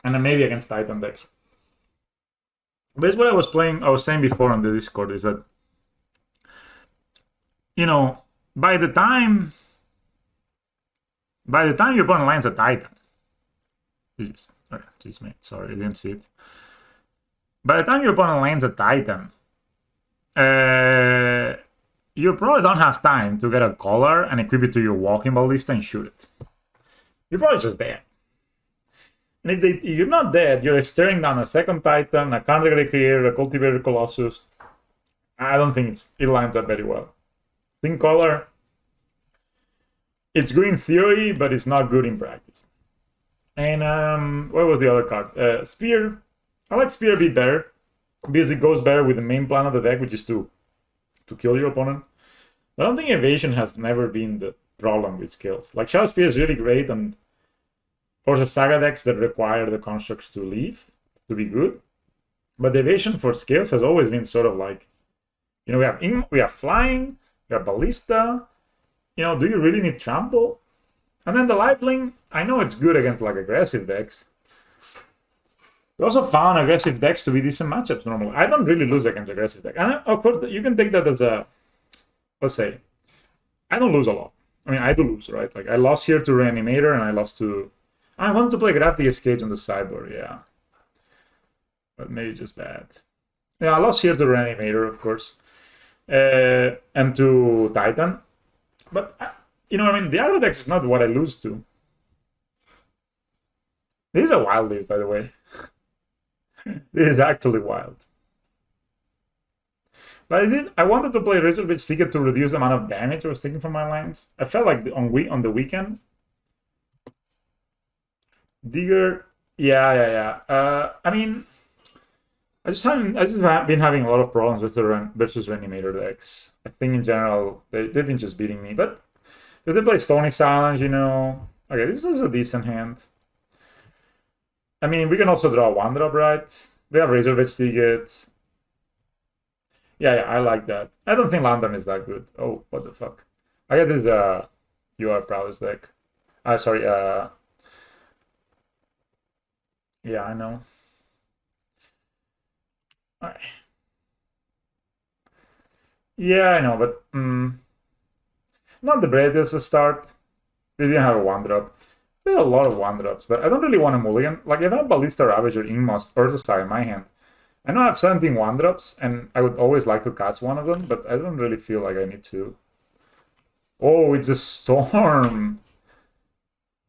And then maybe against Titan decks. But it's what I was saying before on the Discord is that, you know, by the time your opponent lands a Titan, jeez, mate, sorry, I didn't see it. By the time your opponent lands a Titan, you probably don't have time to get a collar and equip it to your walking ballista and shoot it. You're probably just dead. And if you're not dead, you're staring down a second Titan, a Cardigan Creator, a Cultivated Colossus. I don't think it lines up very well. Think collar, it's good in theory, but it's not good in practice. And what was the other card? Spear. I like Spear a bit better because it goes better with the main plan of the deck, which is to kill your opponent. I don't think evasion has never been the problem with skills. Like Shadow Spear is really great on also Saga decks that require the constructs to leave to be good. But the evasion for skills has always been sort of like, you know, we have flying, we have ballista. You know, do you really need trample? And then the lifelink, I know it's good against like aggressive decks. We also found aggressive decks to be decent matchups normally. I don't really lose against aggressive deck. And of course, you can take that as a, let's say, I don't lose a lot. I mean, I do lose, right? Like I lost here to Reanimator and I lost to, I wanted to play Graftic Cage on the sideboard, yeah. But maybe it's just bad. Yeah, I lost here to Reanimator, of course. And to Titan. But, you know, I mean, the aggro deck is not what I lose to. This is a wild list, by the way. This is actually wild. But I wanted to play Razorblade Ticket to reduce the amount of damage I was taking from my lines. I felt like on the weekend. Digger, yeah. I mean, I just have been having a lot of problems with the versus Reanimator decks. I think in general they've been just beating me. But if they play Stony Silence, you know, okay, this is a decent hand. I mean, we can also draw one drop, right? We have Razorblade Tickets. Yeah, I like that. I don't think Lantern is that good. Oh, what the fuck? I guess this is a You Are Proudest deck. Sorry, yeah, I know. Alright. Yeah, I know, but not the greatest to start. We didn't have a one drop. We had a lot of one drops, but I don't really want a mulligan. Like if I have Ballista Ravager, Inmost, Earthstar in my hand, I know I have 17 one drops, and I would always like to cast one of them, but I don't really feel like I need to. Oh, it's a storm.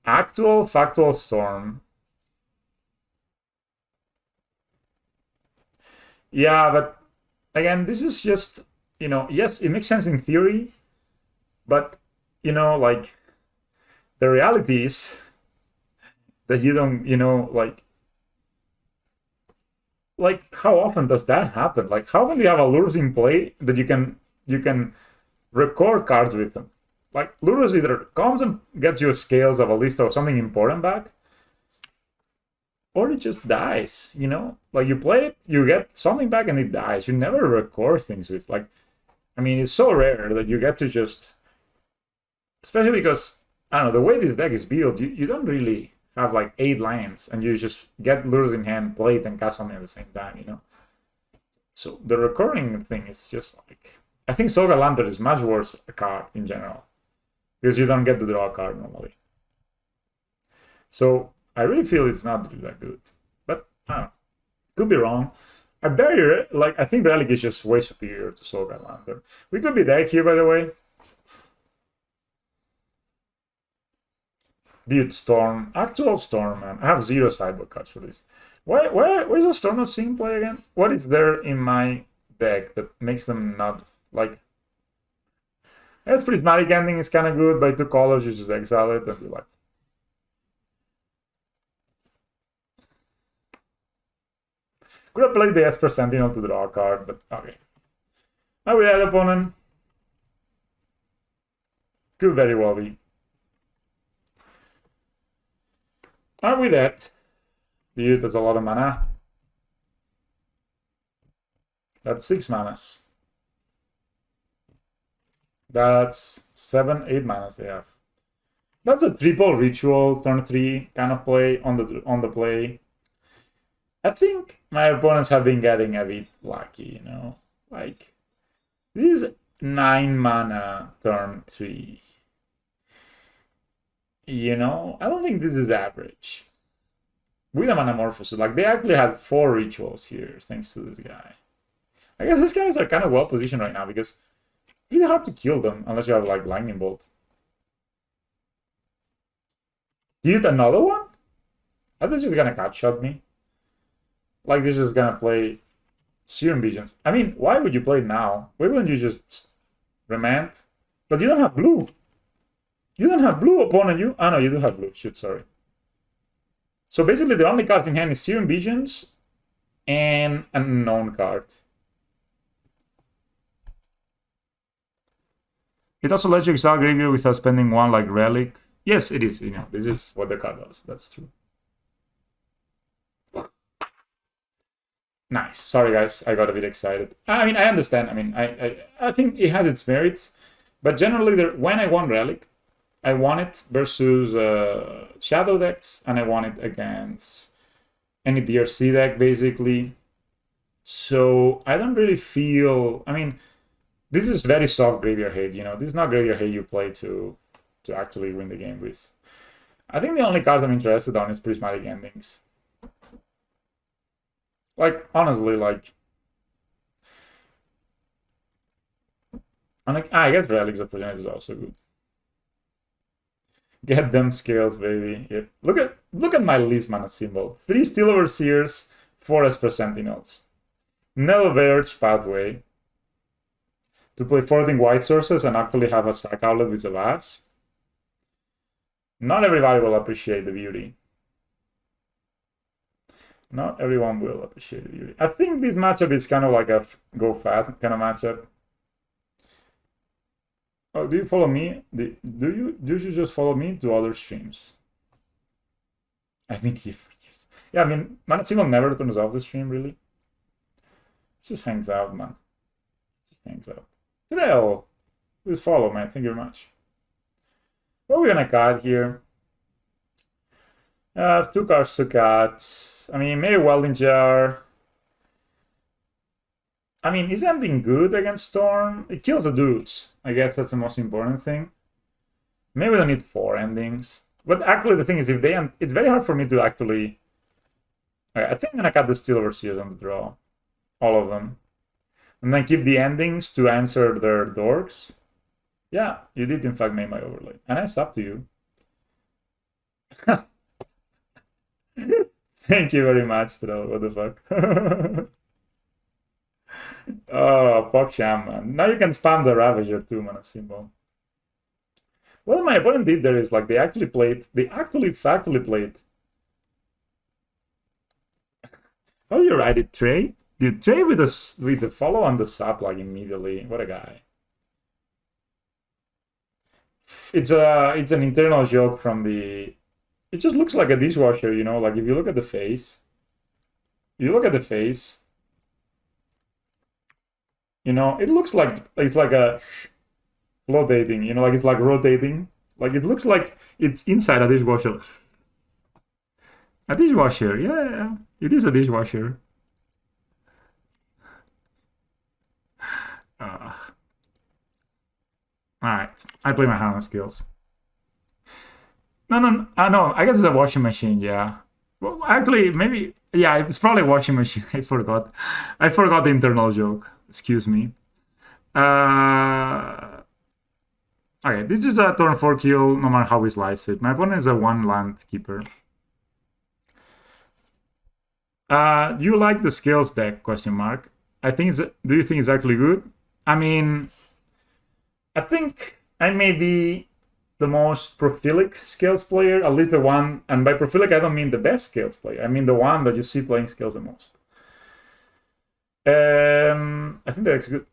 Actual factual storm. Yeah, but again, this is just, you know, yes, it makes sense in theory, but, you know, like, the reality is that you don't, you know, like how often does that happen? Like, how often do you have a Lurus in play that you can record cards with them? Like, Lurus either comes and gets you scales of a list or something important back, or it just dies, you know? Like, you play it, you get something back, and it dies. You never record things with, like, I mean, it's so rare that you get to just, especially because, I don't know, the way this deck is built, you don't really have, like, 8 lands, and you just get Lures in hand, play it, and cast something at the same time, you know? So, the recurring thing is just, like, I think Soga Lantern is much worse a card in general, because you don't get to draw a card normally. So, I really feel it's not really that good. But, I don't know. Could be wrong. I think Relic is just way superior to Soga Lantern. We could be deck here, by the way. Dude, Storm. Actual Storm, man. I have 0 sideboard cards for this. Why is a Storm not seeing play again? What is there in my deck that makes them not, like... Its Prismatic Ending is kind of good. By 2 colors, you just exile it and you like... Could have played the Esper Sentinel to draw a card, but okay. Now with that opponent, could very well be. And with that, dude, that's a lot of mana. That's 6 manas. That's 7, 8 manas they have. That's a triple ritual turn 3 kind of play on the play. I think my opponents have been getting a bit lucky, you know? Like, this is 9 mana turn 3. You know? I don't think this is average. With a Manamorphosis, like, they actually had 4 rituals here, thanks to this guy. I guess these guys are kind of well positioned right now, because it's really hard to kill them, unless you have, like, Lightning Bolt. Dude, another one? I think he's gonna cut shot me. Like, this is gonna play Serum Visions. I mean, why would you play now? Why wouldn't you just remand? But you don't have blue. You don't have blue, opponent. You. Oh no, you do have blue. Shoot, sorry. So basically, the only cards in hand is Serum Visions and an unknown card. It also lets you exile graveyard without spending 1 like Relic. Yes, it is. You know, this is what the card does. That's true. Nice. Sorry, guys. I got a bit excited. I mean, I understand. I mean, I think it has its merits. But generally, when I want Relic, I want it versus Shadow decks, and I want it against any DRC deck, basically. So I don't really feel... I mean, this is very soft Graveyard Hate, you know. This is not Graveyard Hate you play to actually win the game with. I think the only cards I'm interested on is Prismatic Endings. Like, honestly, like... I guess Relic's Opportunity is also good. Get them scales, baby. Yep. Look at my least mana symbol. 3 Steel Overseers, 4 Esper Sentinels. No Verge Pathway. To play 14 white sources and actually have a stack outlet with a Vase. Not everybody will appreciate the beauty. Not everyone will appreciate the beauty. I think this matchup is kind of like a go fast kind of matchup. Oh, do you follow me? Do you just follow me to other streams? I've been here for years. Yeah, I mean, Mana Symbol never turns off the stream, really. Just hangs out, man. Just hangs out. Trell, please follow, man. Thank you very much. What are we gonna cut here? 2 cards to cut. I mean, maybe Welding Jar. I mean, is anything good against Storm? It kills the dudes. I guess that's the most important thing. Maybe we don't need 4 endings. But actually, the thing is, if they end, it's very hard for me to actually... Okay, I think I'm gonna cut the Steel Overseers on the draw. All of them. And then keep the endings to answer their dorks. Yeah, you did in fact make my overlay. And it's up to you. Thank you very much, Trell. What the fuck? Oh, PogChamp, man. Now you can spam the Ravager too, Mana Symbol. What my opponent did there is, like, they actually factually played. Oh, you write it, Trey? You trade with the follow on the sub, like, immediately. What a guy. It's an internal joke from the... It just looks like a dishwasher, you know? Like, if you look at the face... You look at the face... You know, it looks like it's like a flotating, you know, like it's like rotating. Like it looks like it's inside a dishwasher. A dishwasher, yeah, it is a dishwasher. Alright, I play my hand skills. No, I guess it's a washing machine, yeah. Well, actually, maybe, yeah, it's probably a washing machine. I forgot the internal joke. Excuse me. Okay, this is a turn 4 kill, no matter how we slice it. My opponent is a 1 land keeper. You like the Scales deck, question mark. I think do you think it's actually good? I mean, I think I may be the most prolific Scales player, at least the one, and by prolific I don't mean the best Scales player. I mean the one that you see playing Scales the most. I think that's good.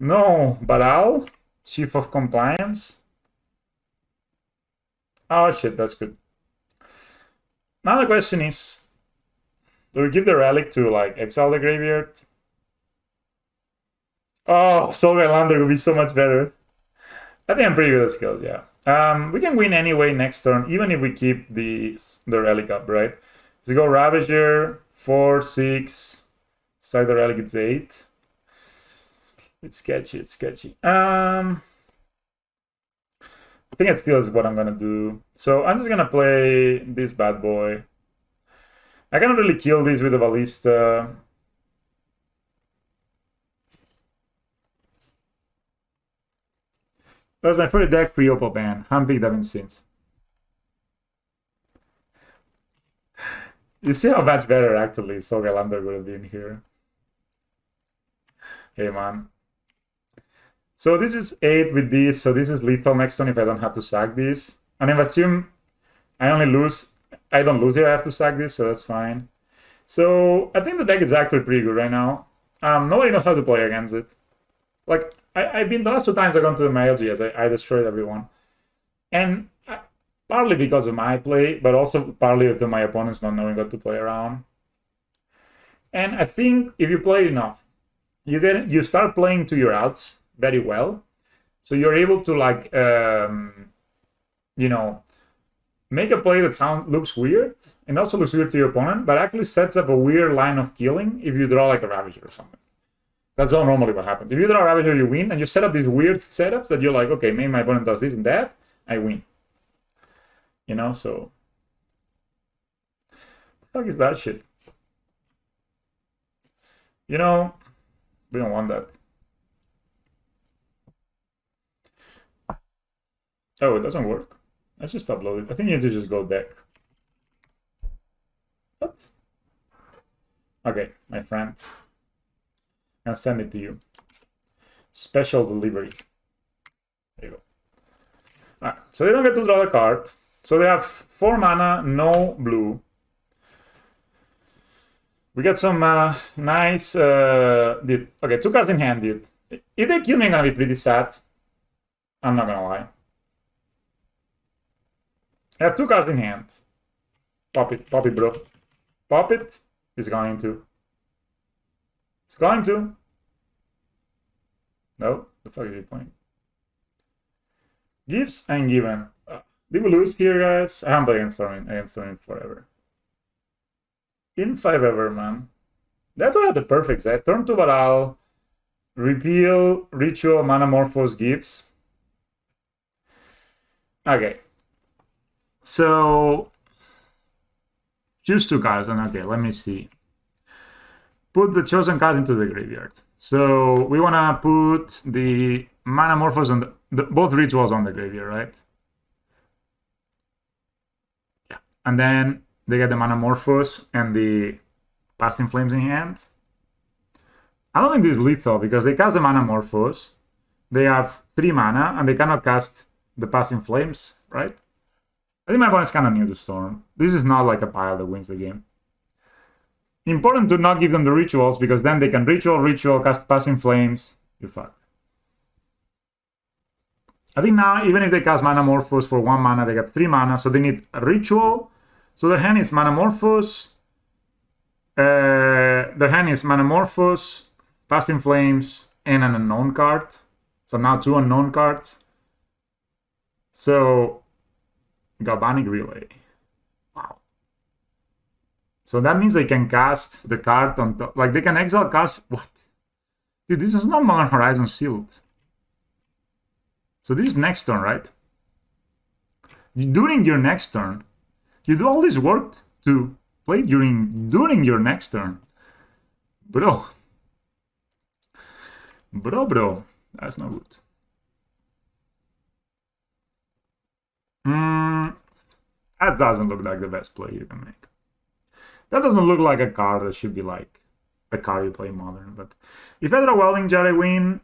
No, Baral, Chief of Compliance. Oh shit, that's good. Now the question is, do we give the relic to like exile the graveyard? Oh, Soul Lander would be so much better. I think I'm pretty good at skills, yeah. We can win anyway next turn, even if we keep the relic up, right? So we go Ravager, 4, 6. Side relic gets 8. It's sketchy, it's sketchy. I think it still is what I'm gonna do. So I'm just gonna play this bad boy. I cannot really kill this with a ballista. That was my favorite deck pre-Opal ban. Haven't picked that in since. You see how much better actually Sogalander would have been here. Hey man. So this is 8 with this, so this is lethal next turn if I don't have to sack this. And if I assume I only lose, I don't lose here, I have to sack this, so that's fine. So I think the deck is actually pretty good right now. Nobody knows how to play against it. Like, I've been the last 2 times I've gone to the LGS, I destroyed everyone. And partly because of my play, but also partly of my opponents not knowing what to play around. And I think if you play enough, you start playing to your outs very well. So you're able to, like, you know, make a play that looks weird and also looks weird to your opponent, but actually sets up a weird line of killing if you draw like a Ravager or something. That's all normally what happens. If you draw a Ravager, you win, and you set up these weird setups that you're like, okay, maybe my opponent does this and that, I win. You know, so what the fuck is that shit? You know, we don't want that. Oh, it doesn't work. Let's just upload it. I think you need to just go deck. What? Okay, my friend. I'll send it to you. Special delivery. There you go. Alright, so they don't get to draw the card. So they have 4 mana, no blue. We get some nice... dude. Okay, 2 cards in hand, dude. If they kill me, I'm gonna be pretty sad. I'm not gonna lie. I have 2 cards in hand. Pop it, bro. Pop it. He's going to. He's going to. No, the fuck is he playing? Gives and given. Did we lose here, guys? I haven't played against Storming forever. In 5 ever, man. That would have the perfect set. Turn to Baral. Repeal, Ritual, Manamorphose, Gives. Okay. So, choose 2 cards, and okay, let me see. Put the chosen cards into the graveyard. So, we want to put the Manamorphose on both rituals on the graveyard, right? Yeah. And then they get the Manamorphose and the Past in Flames in hand. I don't think this is lethal because they cast the Manamorphose. They have 3 mana and they cannot cast the Past in Flames, right? I think my opponent's kind of new to Storm. This is not like a pile that wins the game. Important to not give them the rituals because then they can ritual, cast Passing Flames. You're fucked. I think now, even if they cast Manamorphose for 1 mana, they get 3 mana, so they need a ritual. So their hand is Manamorphose. Their hand is Manamorphose, Passing Flames, and an unknown card. So now 2 unknown cards. So Galvanic Relay. Wow. So that means they can cast the card on top. Like, they can exile cards. What? Dude, this is not Modern Horizon sealed. So this is next turn, right? During your next turn, you do all this work to play during your next turn. Bro. Bro. That's not good. That doesn't look like the best play you can make. That doesn't look like a card that should be like a card you play Modern. But if I draw Welding Jar, I win.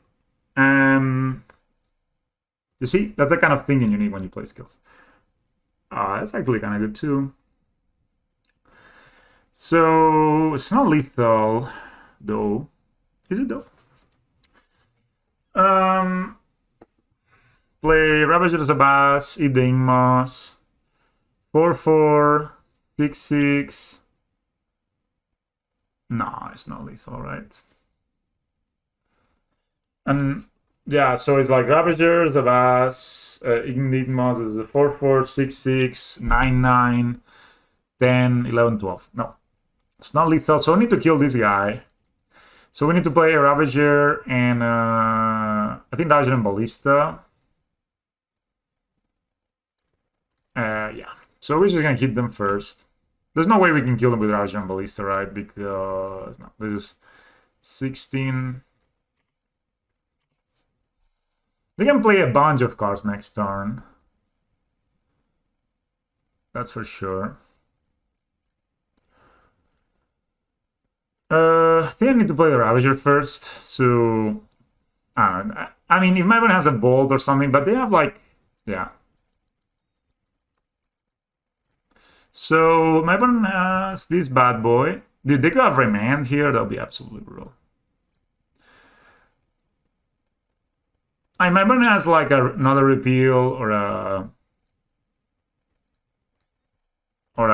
You see, that's the kind of thinking you need when you play skills. That's actually kind of good too. So it's not lethal, though. Is it though? Play Ravager's Abbas, eat the Ingmas. 4/4, 6/6. No, it's not lethal, right? And yeah, so it's like Ravagers, Abbas, Ignis is a 4/4, 6/6, 9/9, 10, 11, 12. No. It's not lethal, so we need to kill this guy. So we need to play a Ravager and I think Ravager and Ballista. Yeah. So we're just gonna hit them first. There's no way we can kill them with Ravager and Ballista, right? Because no, this is 16. They can play a bunch of cards next turn. That's for sure. I think I need to play the Ravager first. So, I mean, if my opponent has a Bolt or something, but they have like, yeah. So my opponent has this bad boy. Dude, they could have Remand here. That'll be absolutely brutal. I mean, my opponent has like another repeal or a or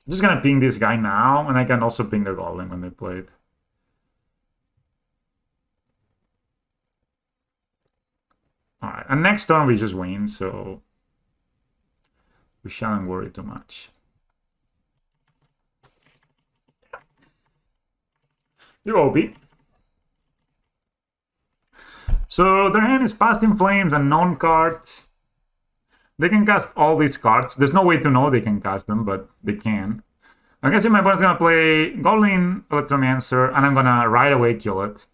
just gonna ping this guy now, and I can also ping the Golem when they play it. Alright, and next turn we just win, so we shouldn't worry too much. You're OP. So their hand is Past in Flames and known cards. They can cast all these cards. There's no way to know they can cast them, but they can. I'm guessing my opponent's gonna play Goblin Electromancer, and I'm gonna right away kill it.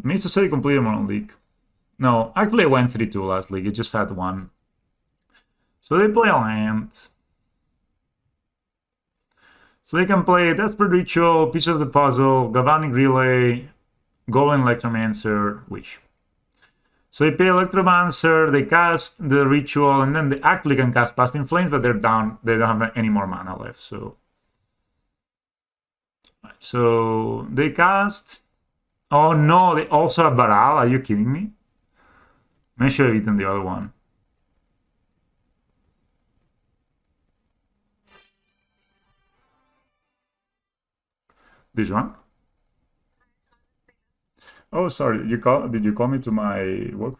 Needs to say complete Mono League. No, actually I went 3-2 last league, it just had one. So they play a land. So they can play Desperate Ritual, Piece of the Puzzle, Galvanic Relay, Goblin Electromancer, Wish. So they pay Electromancer, they cast the Ritual, and then they actually can cast Past in Flames, but they're down, they don't have any more mana left, so... So they cast... Oh no, they also have Baral, are you kidding me? I should have eaten the other one. This one? Oh, sorry. Did you call me to my work?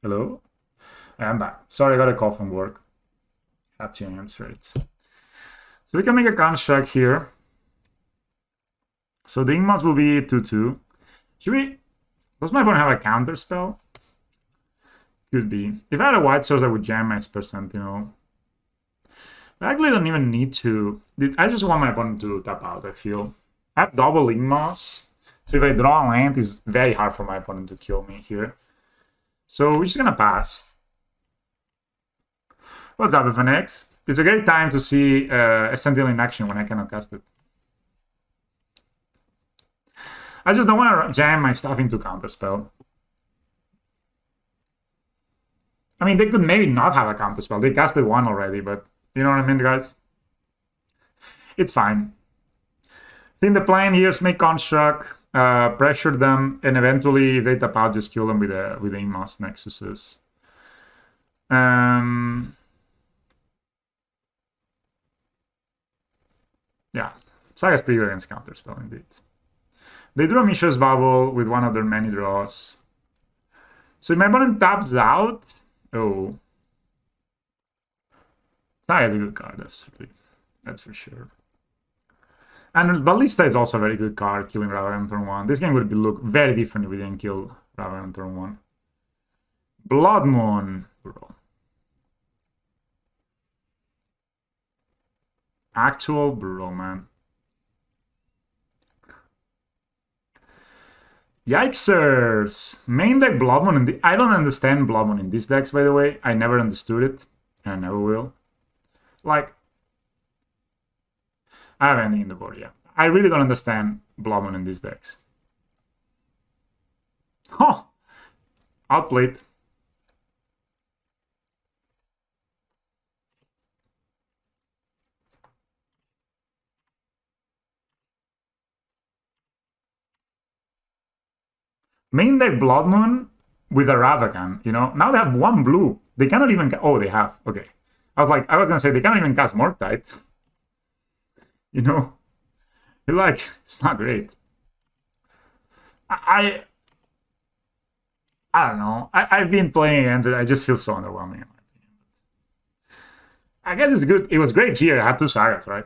Hello? I'm back. Sorry, I got a call from work. Have to answer it. So we can make a construct here. So the Ingmoss will be 2-2. Should we... Does my opponent have a counter spell? Could be. If I had a white source, I would jam my Spare Sentinel. I actually don't even need to... I just want my opponent to tap out, I feel. I have double Ingmoss. So if I draw a land, it's very hard for my opponent to kill me here. So we're just gonna pass. What's up, FNX? It's a great time to see a Sentinel in action when I cannot cast it. I just don't want to jam my stuff into counterspell. I mean, they could maybe not have a counterspell. They casted one already, but you know what I mean, guys? It's fine. I think the plan here is make construct, pressure them, and eventually if they tap out, just kill them with the Ingmoss Nexuses. Yeah, Saga's pretty good against counterspell indeed. They drew a Mishra's Bubble with one of their many draws. So if my opponent taps out, oh, Saga's a good card, absolutely. That's for sure. And Ballista is also a very good card, killing Ravagan on turn 1. This game would look very different if we didn't kill Ravagan on turn 1. Blood Moon, bro. Actual bro, man. Yikesers! Main deck Blood Moon. I don't understand Blood Moon in these decks, by the way. I never understood it, and I never will. Like, I have anything in the board, yeah. I really don't understand Blood Moon in these decks. Huh! Outplayed. Main deck Blood Moon with a Ravagan, you know? Now they have one blue. They cannot even... Oh, they have. Okay. I was gonna say, they cannot even cast Morktide. You know? Like, it's not great. I don't know. I've been playing against it. I just feel so underwhelming. I guess it's good. It was great here. I had 2 Sagas, right?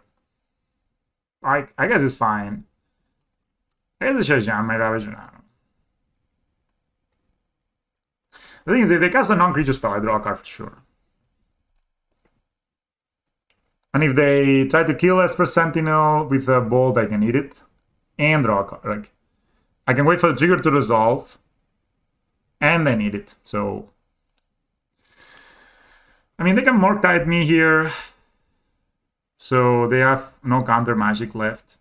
I guess it's fine. I guess I should jam my Ravager. I don't know. The thing is, if they cast a non-creature spell, I draw a card for sure. And if they try to kill Esper Sentinel with a bolt, I can eat it and draw a card. Like, I can wait for the trigger to resolve and then eat it. So, I mean, they can Morktide me here. So they have no counter magic left.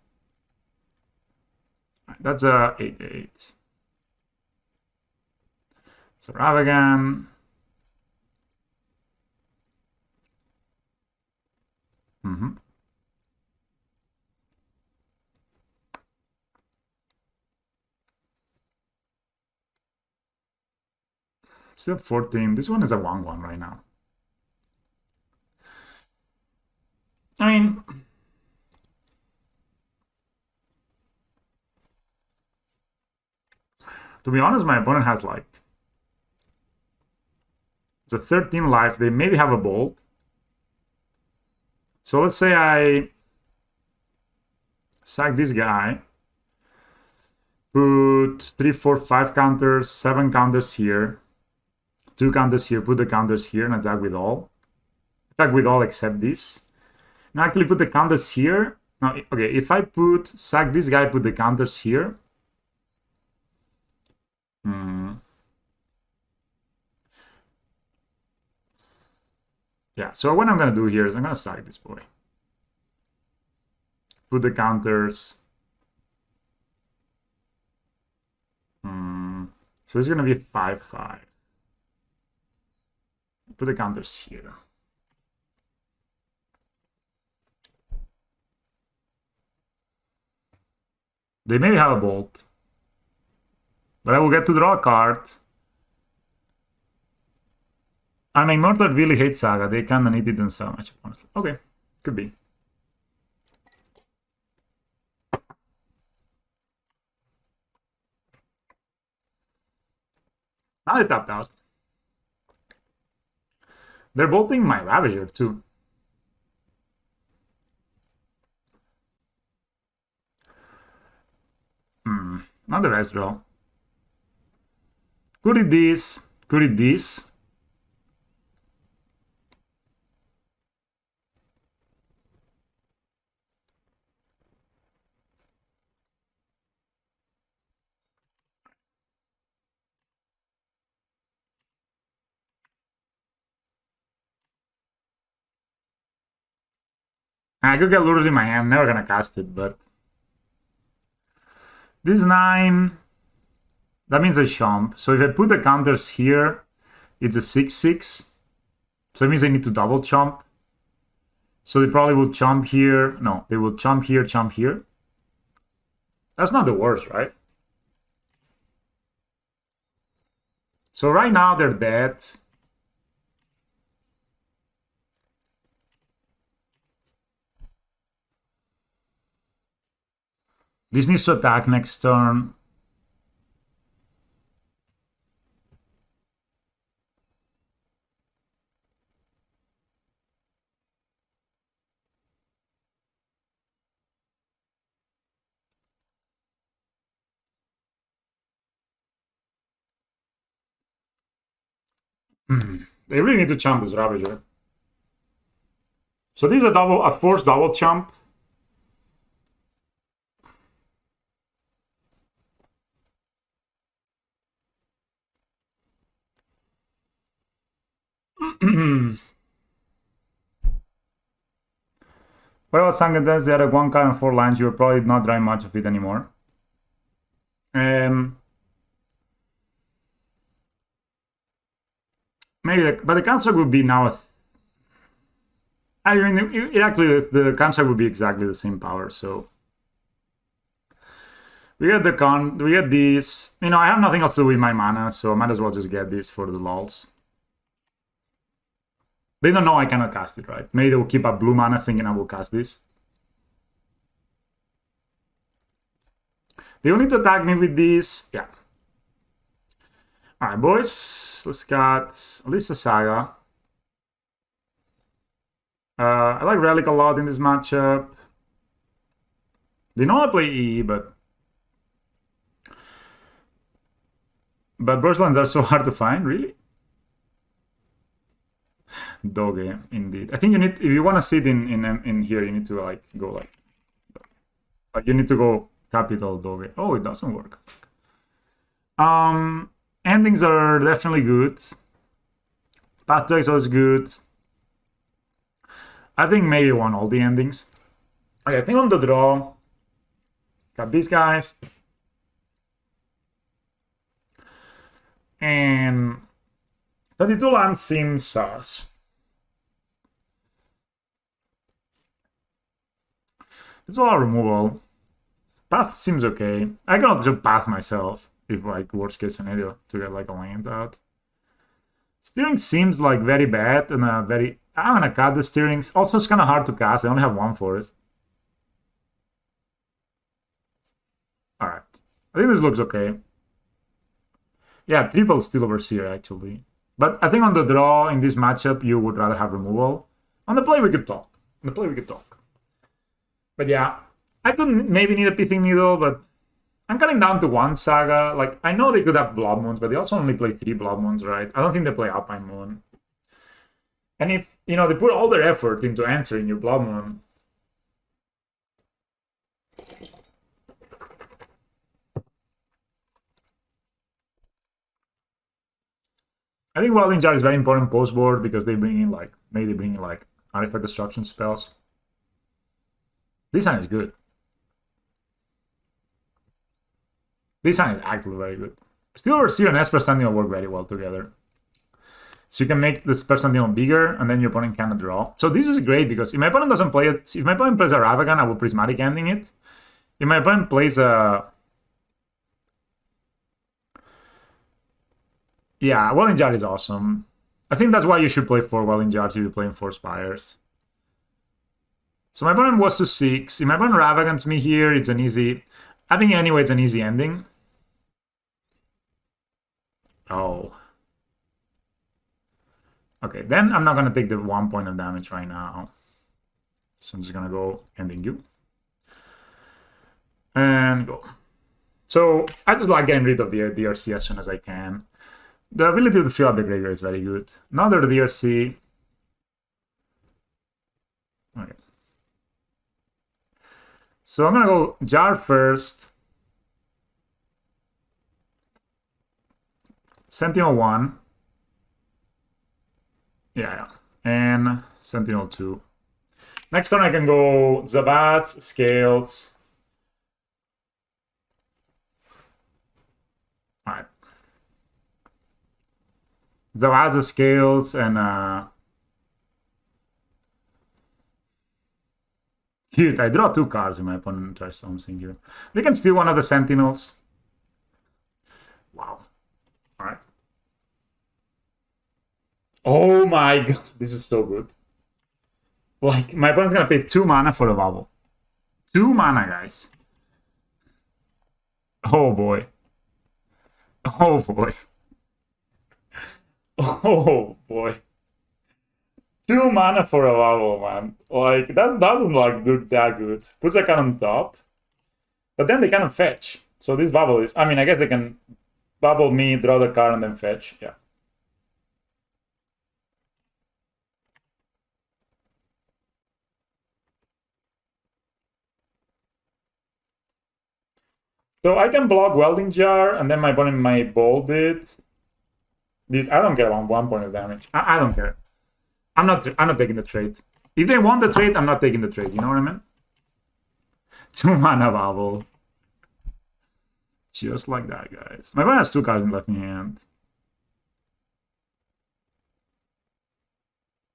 That's a 8/8. So Ravagan. Still 14. This one is a 1/1 right now. I mean, to be honest, my opponent has like... It's a 13 life. They maybe have a bolt. So let's say I sack this guy. Put 3, 4, 5 counters, 7 counters here. 2 counters here, put the counters here and attack with all. Attack with all except this. Now actually put the counters here. Now, okay, if I sack this guy, put the counters here. Yeah, so what I'm gonna do here is I'm gonna sack this boy. Put the counters. So it's gonna be 5/5. Put the counters here. They may have a bolt. But I will get to draw a card. And Immortal really hates Saga. They kinda need it so much, honestly. Okay, could be. Now they tapped out. They're bolting my Ravager too. Not the best draw. Could it this? Could it this? I could get lured in my hand. I'm never gonna cast it, but this 9. That means I chomp. So if I put the counters here, it's a 6/6. So it means I need to double chomp. So they probably will chomp here. No, they will chomp here, chomp here. That's not the worst, right? So right now they're dead. This needs to attack next turn. They really need to chomp this Ravager. So this is a forced double chomp. What about Sunken Dance? They had a 1 card and 4 lines. You're probably not drawing much of it anymore. Maybe, but the construct would be now. I mean, it actually the construct would be exactly the same power. So we get we get this. You know, I have nothing else to do with my mana, so I might as well just get this for the lols. They don't know I cannot cast it, right? Maybe they will keep a blue mana thinking I will cast this. They will need to attack me with this. Yeah. Alright, boys. Let's got at least a Saga. I like Relic a lot in this matchup. They know I play E, but Burstlands are so hard to find, really? Doge, indeed. I think you need, if you want to sit in here, you need to like go like you need to go capital Doge. Oh, it doesn't work. Endings are definitely good. Path to Exile is good. I think maybe won all the endings. Okay, I think on the draw, got these guys. And 22 land seems sus. It's a lot of removal. Path seems okay. I can also path myself, if like worst case scenario, to get like a land out. Steering seems like very bad and I'm gonna cut the steerings. Also, it's kind of hard to cast. I only have 1 for it. Alright. I think this looks okay. Yeah, triple Steel Overseer, actually. But I think on the draw, in this matchup, you would rather have removal. On the play, we could talk. But yeah, I could maybe need a Pithing Needle, but I'm cutting down to 1 Saga. Like, I know they could have Blood Moons, but they also only play 3 Blood Moons, right? I don't think they play Alpine Moon. And if, you know, they put all their effort into answering your Blood Moon, I think Welding Jar is very important post-board because they bring in, like, maybe they bring in, like, Artifact Destruction spells. This hand is good. This hand is actually very good. Steel Overseer and Esper Sentinel work very well together. So you can make the Esper Sentinel bigger, and then your opponent cannot draw. So this is great because if my opponent doesn't play it, if my opponent plays a Ravagan, I will Prismatic Ending it. If my opponent plays a... Yeah, Welding Jar is awesome. I think that's why you should play 4 Welding Jars if you're playing 4 Spires. So my opponent was to 6. If my opponent Ravagans me here, it's an easy... I think anyway it's an easy ending. Oh. Okay, then I'm not gonna take the 1 point of damage right now. So I'm just gonna go ending you. And go. So I just like getting rid of the DRC as soon as I can. The ability to fill up the graveyard is very good. Another DRC. Okay. So I'm gonna go Jar first. Sentinel 1. Yeah. And Sentinel 2. Next turn I can go Zabaz, Scales. Alright. Zabaz, Scales, and Dude, I draw 2 cards in my opponent tries something here. They can steal one of the Sentinels. Wow. Alright. Oh my god, this is so good. Like, my opponent's gonna pay 2 mana for a bubble. 2 mana, guys. Oh boy. Oh boy. Oh boy. 2 mana for a bubble, man. Like, that doesn't like look that good. Puts a card on top. But then they kind of fetch. So this bubble is, I mean, I guess they can bubble me, draw the card, and then fetch. Yeah. So I can block Welding Jar, and then my opponent might bolt it. Dude, I don't care about 1 point of damage. I don't care. I'm not taking the trade. If they want the trade, I'm not taking the trade. You know what I mean? 2 mana bubble. Just like that, guys. My opponent has 2 cards in left hand.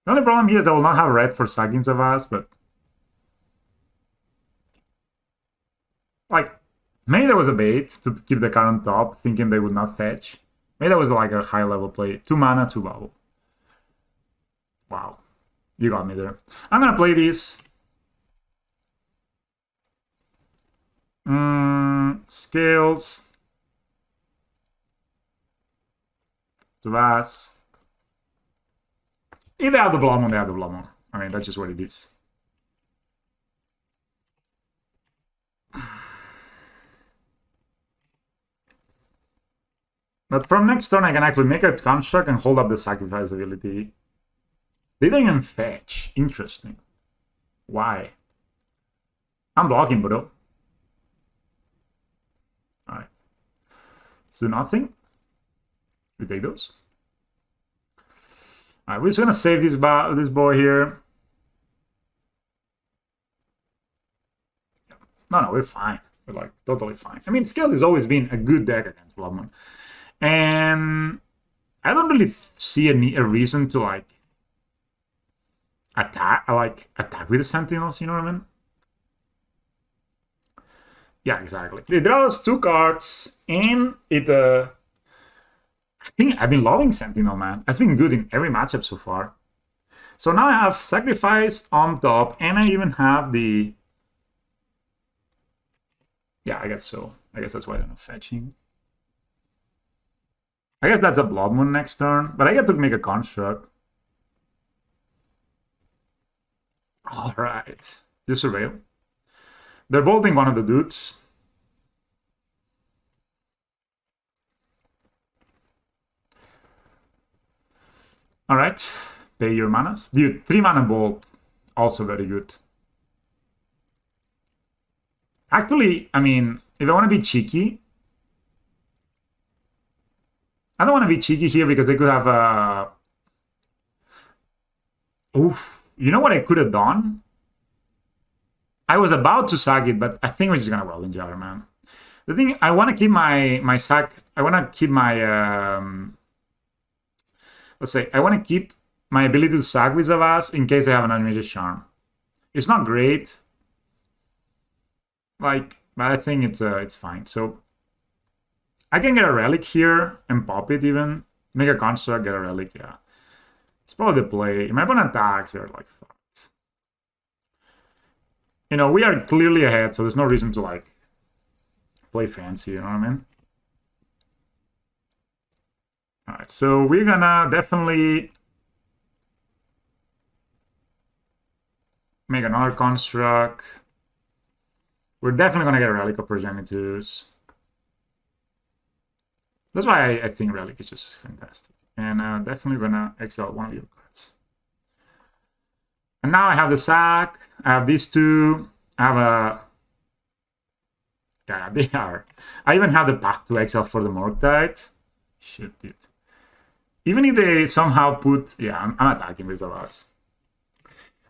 The only problem here is I will not have red for Sagging Savas, but like, maybe there was a bait to keep the card on top, thinking they would not fetch. Maybe that was like a high level play. 2 mana, 2 bubble. Wow. You got me there. I'm gonna play this. Scales. Savas. If they have the Bloodmoon, they have the Bloodmoon. I mean, that's just what it is. But from next turn, I can actually make a construct and hold up the sacrifice ability. They don't even fetch. Interesting. Why? I'm blocking, bro. Alright. So nothing. We take those. Alright, we're just gonna save this boy here. No, we're fine. We're like totally fine. I mean, Scales has always been a good deck against Bloodmoon. And I don't really see a reason to like attack with the Sentinels, you know what I mean? Yeah, exactly. It draws 2 cards, and it I think I've been loving Sentinel, man. It's been good in every matchup so far. So now I have Sacrifice on top, and I even have the... Yeah, I guess so. I guess that's why I'm not fetching. I guess that's a Bloodmoon next turn, but I get to make a construct. Alright. You surveil. They're bolting one of the dudes. Alright. Pay your manas. Dude, 3 mana bolt. Also very good. Actually, I mean, if I want to be cheeky, I don't want to be cheeky here because they could have a... Oof. You know what I could have done? I was about to sack it, but I think we're just going to Welding Jar, man. The thing, I want to keep my sack... I want to keep my... let's say, I want to keep my ability to sack with Zavas in case I have an Animated Charm. It's not great. Like, but I think it's fine. So... I can get a Relic here and pop it even. Make a construct, get a Relic, yeah. It's probably the play. If my opponent attacks, they're like, fucked. You know, we are clearly ahead, so there's no reason to, like, play fancy, you know what I mean? Alright, so we're gonna definitely make another construct. We're definitely gonna get a Relic of Progenitus. That's why I think Relic is just fantastic. And definitely gonna exile one of your cards. And now I have the sack. I have these two. I have a... Yeah, they are. I even have the path to exile for the Morgtide. Shit, dude. Even if they somehow put... Yeah, I'm attacking with us.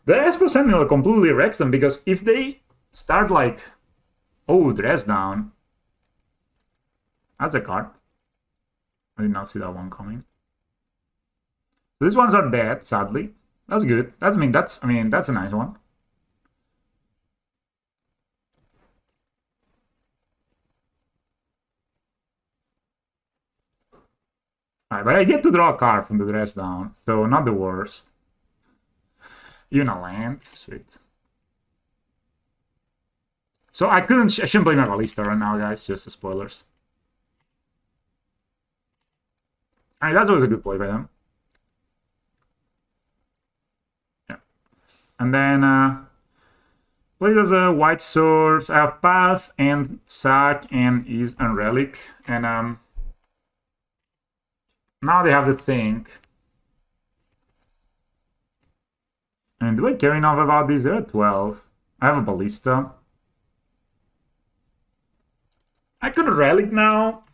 The Esper Sentinel completely wrecks them, because if they start like... Oh, dress down. That's a card. I did not see that one coming. So these ones are dead, sadly. That's good. That's a nice one. Alright, but I get to draw a card from the dress down, so not the worst. Even a land, sweet. So I shouldn't play my Ballista right now, guys, just the spoilers. Alright, that's always a good play by them. Yeah. And then play as a white source. I have Path and Sack and Is and Relic. And now they have the Think. And do I care enough about this? They're at 12. I have a Ballista. I could Relic now.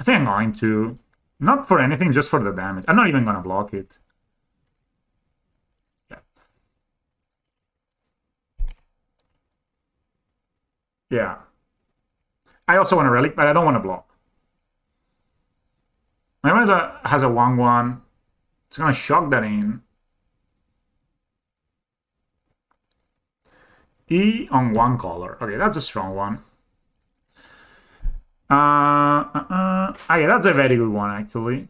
I think I'm going to. Not for anything, just for the damage. I'm not even going to block it. Yeah. Yeah. I also want a Relic, but I don't want to block. My one has a 1-1. It's going to shock that in. E on 1 color. Okay, that's a strong one. Okay, that's a very good one, actually.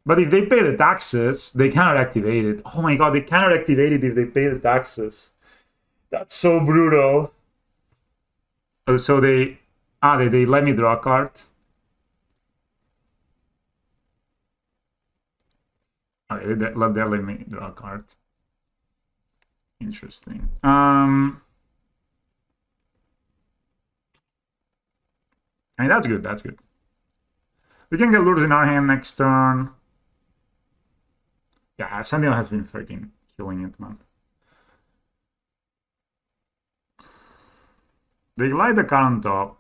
But if they pay the taxes, they cannot activate it. Oh my god, they cannot activate it if they pay the taxes. That's so brutal. So they let me draw a card. Okay, they let me draw a card. Interesting. I mean, that's good, that's good. We can get lures in our hand next turn. Yeah, Sentinel has been freaking killing it, man. They glide the card on top.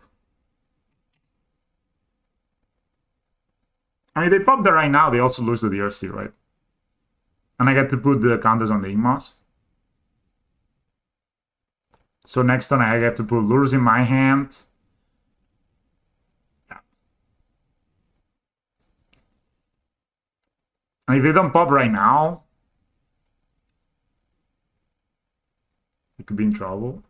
I mean, they pop there right now, they also lose to the Earthsea, right? And I get to put the counters on the Igmas. So next turn I get to put lures in my hand. Yeah. And if they don't pop right now, it could be in trouble.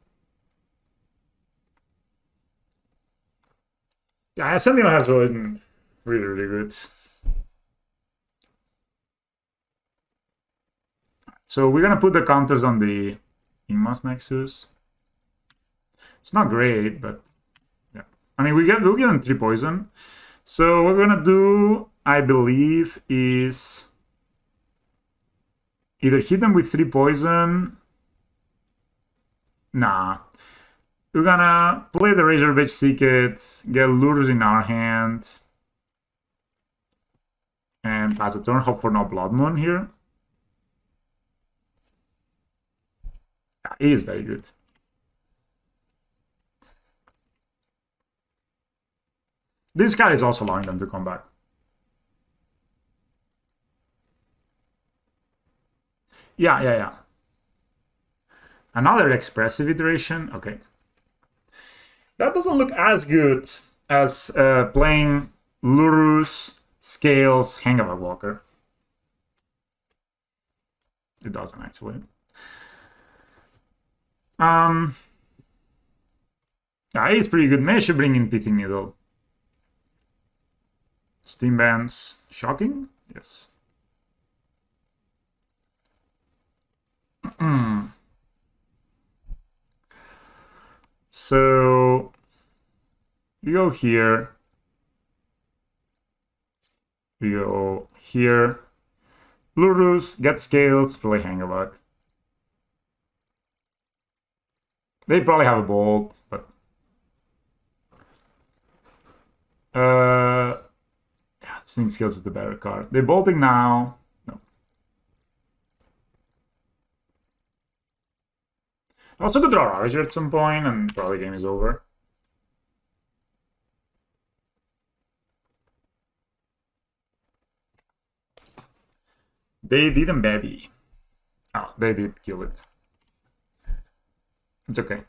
Yeah, Sentinel has been really, really good. So we're gonna put the counters on the Igmas Nexus. It's not great, but yeah. I mean, we'll give them 3 poison. So what we're gonna do, I believe, is either hit them with 3 poison. Nah. We're gonna play the Razorbait's Ticket, get lures in our hand, and pass a turn. Hope for no Blood Moon here. Yeah, it is very good. This guy is also allowing them to come back. Yeah. Another expressive iteration. Okay. That doesn't look as good as playing Lurus, Scales, Hangover Walker. It doesn't, actually. Yeah, it's pretty good. Maybe I should bring in Pithing Needle. Steam Bands. Shocking? Yes. So you go here. We go here. Lurus, get scales, play Hangerluck. They probably have a bolt, but yeah, Sentinel Scales is the better card. They're bolting now. No. Also could draw Ravager at some point, and probably the game is over. They didn't baby. Oh, they did kill it. It's okay.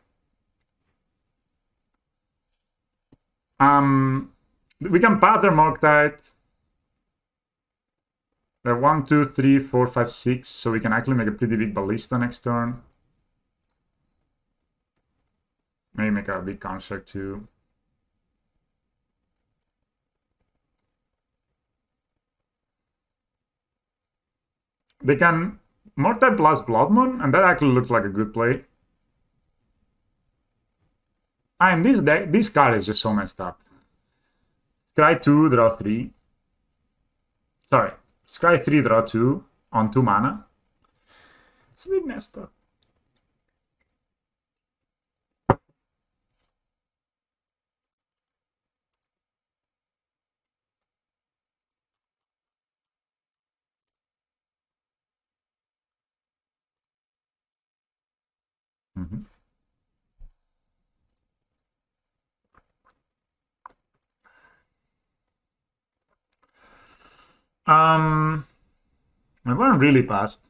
We can pattern Morktide. They're 1, 2, 3, 4, 5, 6, so we can actually make a pretty big ballista next turn. Maybe make a big construct too. They can Morktide plus Blood Moon, and that actually looks like a good play. And this card is just so messed up. Scry 2, draw 3. Sorry, Scry 3, draw 2 on 2 mana. It's a bit messed up. Mm-hmm. My one really passed.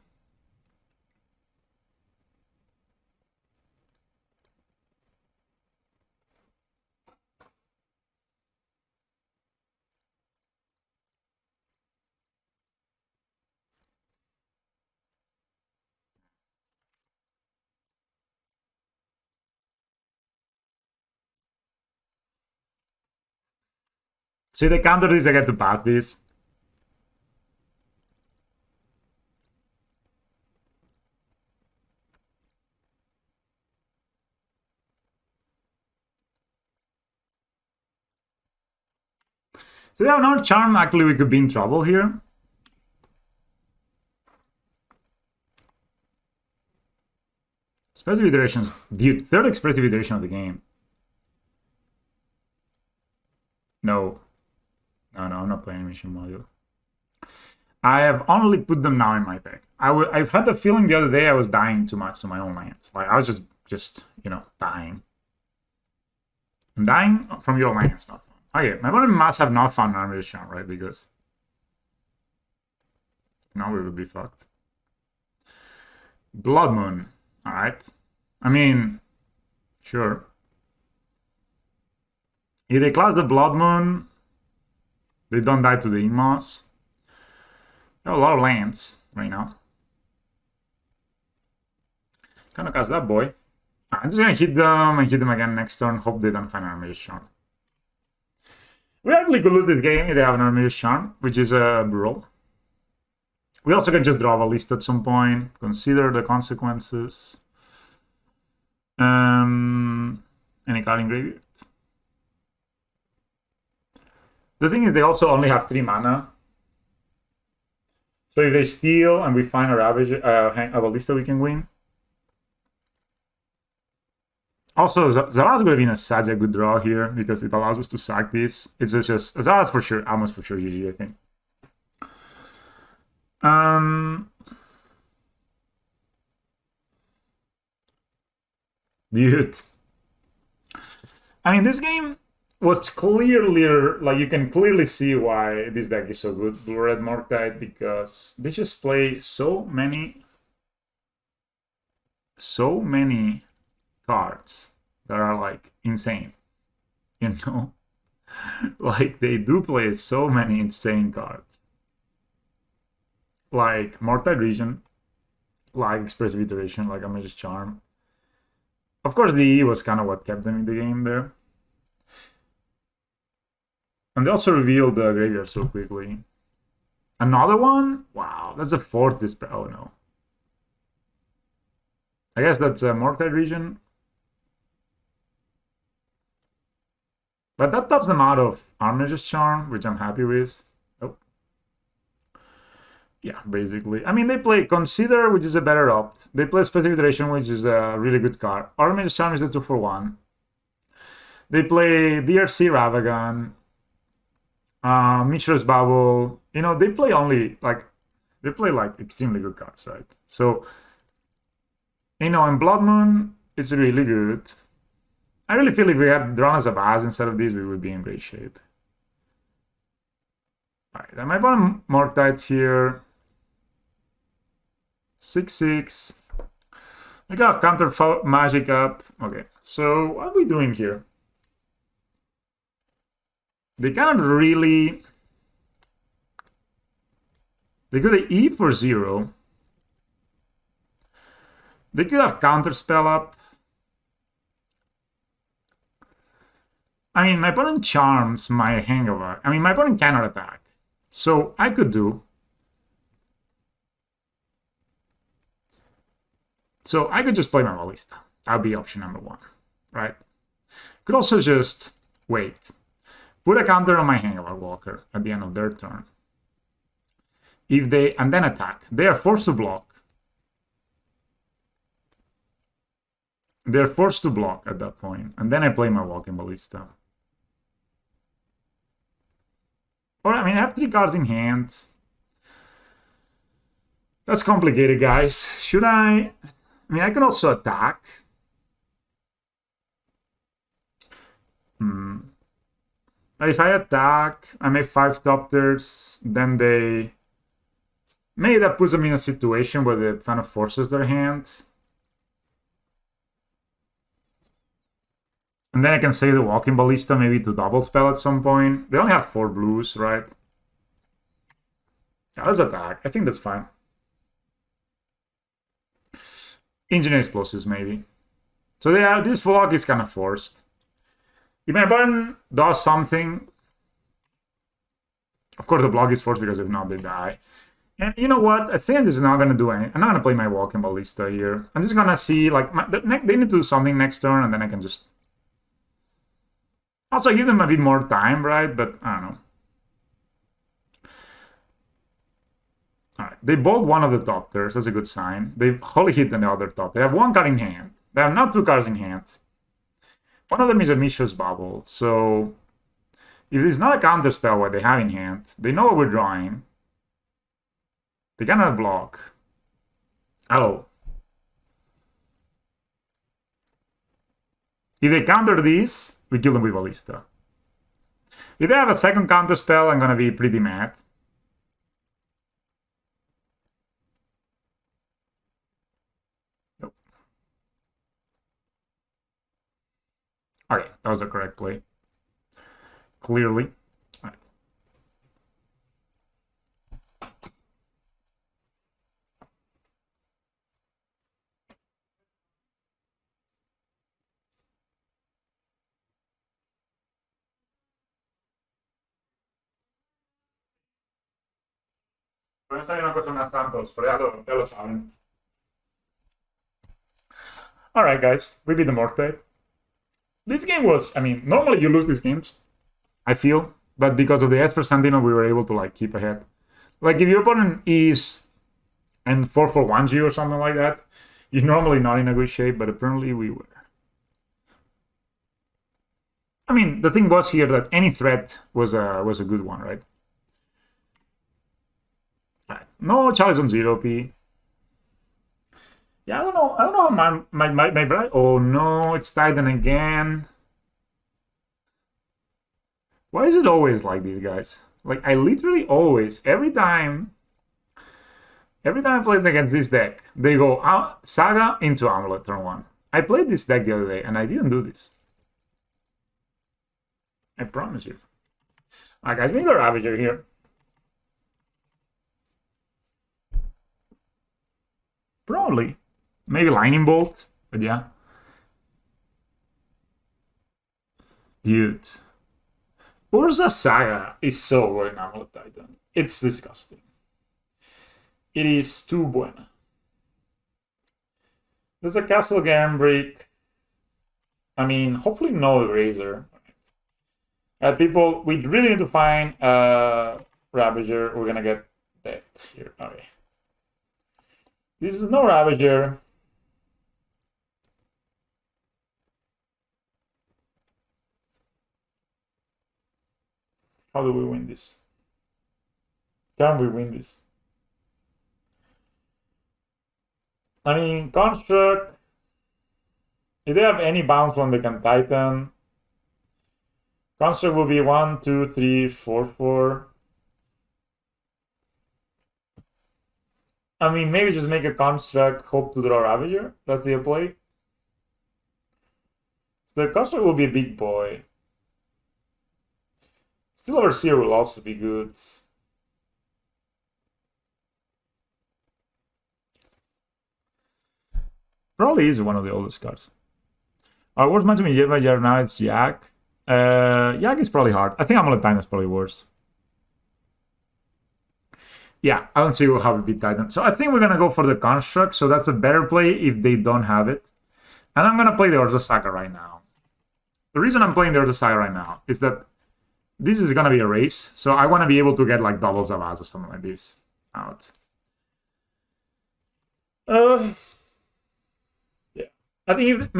So if they counter this, I get to bat this. So they have another charm. Actually, we could be in trouble here. Expressive iterations. The third expressive iteration of the game. No. No, I'm not playing mission module. I have only put them now in my deck. I've had the feeling the other day I was dying too much to my own lands. Like, I was just you know, dying. I'm dying from your land stuff. Okay, my opponent must have not found an Armored Charm, right? Because now we would be fucked. Blood Moon. Alright. I mean, sure. If they class the Blood Moon, they don't die to the Inmoss. They have a lot of lands right now. Gonna cast that boy. I'm just gonna hit them and hit them again next turn. Hope they don't find an Armored Charm. We actually could lose this game if they have an Armored Charm, which is a brutal. We also can just draw a list at some point. Consider the consequences. Any card in graveyard. The thing is, they also only have 3 mana. So if they steal and we find a Ravage, a ballista, we can win. Also, Zala's gonna be such a good draw here because it allows us to sack this. It's just Zala's for sure, almost for sure GG, I think. Dude. I mean, this game was clearly, like, you can clearly see why this deck is so good, Blue-Red Morktide, because they just play so many cards that are, like, insane, you know? Like, they do play so many insane cards. Like, Morktide Region, like Expressive Iteration, like Amage's Charm. Of course, the E was kind of what kept them in the game there. And they also revealed the graveyard so quickly. Another one? Wow, that's a 4th display. Oh no. I guess that's a Morktide Region. But that tops them out of Armage's Charm, which I'm happy with. Oh, Yeah, basically. I mean, they play Consider, which is a better opt. They play Specific Iteration, which is a really good card. Automated Charm is a 2-for-1. They play DRC Ravagan, Mishra's Bubble. You know, they play like extremely good cards, right? So, you know, in Blood Moon, it's really good. I really feel if we had drawn as a Vase instead of these, we would be in great shape. Alright, I might want more tides here. 6/6. We got counter magic up. Okay, so what are we doing here? They cannot really. They could have E for 0. They could have counter spell up. I mean, my opponent charms my hangover. I mean, my opponent cannot attack. So I could do. So I could just play my Ballista. That would be option number 1, right? Could also just wait. Put a counter on my Hangover Walker at the end of their turn. If they and then attack, they are forced to block. They're forced to block at that point, and then I play my Walking Ballista. Or I mean, I have 3 cards in hand. That's complicated, guys. Should I? I mean, I can also attack. But if I attack, I make 5 Doctors, then they... Maybe that puts them in a situation where they kind of forces their hands. And then I can say the Walking Ballista maybe to double spell at some point. They only have 4 blues, right? Yeah, let's attack. I think that's fine. Engineer Explosives, maybe. So this block is kind of forced. If my opponent does something... Of course the block is forced because if not they die. And you know what? I think this is not going to do anything. I'm not going to play my Walking Ballista here. I'm just going to see, like, they need to do something next turn, and then I can just... Also give them a bit more time, right? But, I don't know. Alright, they bolt one of the top tiers. That's a good sign. They wholly hit the other top. They have 1 card in hand. They have now 2 cards in hand. One of them is a Mishra's Bubble. So, if it's not a counter spell what they have in hand, they know what we're drawing. They cannot block. Oh. If they counter these, we kill them with Ballista. If they have a second counter spell, I'm gonna be pretty mad. Nope. Okay, that was the correct play. Clearly. All right. Questa è una cosa una Santos, però ya lo saben. Alright, guys, we beat the Morte. This game was, I mean, normally you lose these games, I feel, but because of the Esper Sentinel, we were able to, like, keep ahead. Like, if your opponent is and 4-for-1G or something like that, you're normally not in a good shape, but apparently we were. I mean, the thing was here that any threat was a good one, right? Alright. No Chalice on 0p. Yeah, I don't know how my bride. Oh no, it's Titan again. Why is it always like these guys? Like, I literally always, every time I play against this deck, they go out, Saga into Amulet turn 1. I played this deck the other day, and I didn't do this. I promise you. Alright, guys, we need a Ravager here. Probably. Maybe Lightning Bolt, but yeah. Dude. Urza Saga is so good in Amulet Titan. It's disgusting. It is too buena. There's a Castle Gambrick. I mean, hopefully no Eraser. People, we really need to find a Ravager. We're gonna get dead here. Okay. This is no Ravager. How do we win this? Can we win this? I mean, Construct. If they have any bounce land, they can Titan. Construct will be 1, 2, 3, 4, 4. I mean, maybe just make a Construct, hope to draw Ravager. That's the play. So the Construct will be a big boy. Still Overseer will also be good. Probably is one of the oldest cards. Our worst matchup in Year now it's Yak. Yak is probably hard. I think Amulet Titan is probably worse. Yeah, I don't see how we beat Titan. So I think we're gonna go for the Construct. So that's a better play if they don't have it. And I'm gonna play the Orzo Saga right now. The reason I'm playing the Orzo Saga right now is that this is gonna be a race. So I want to be able to get like doubles of Zavaz or something like this out. Yeah, I think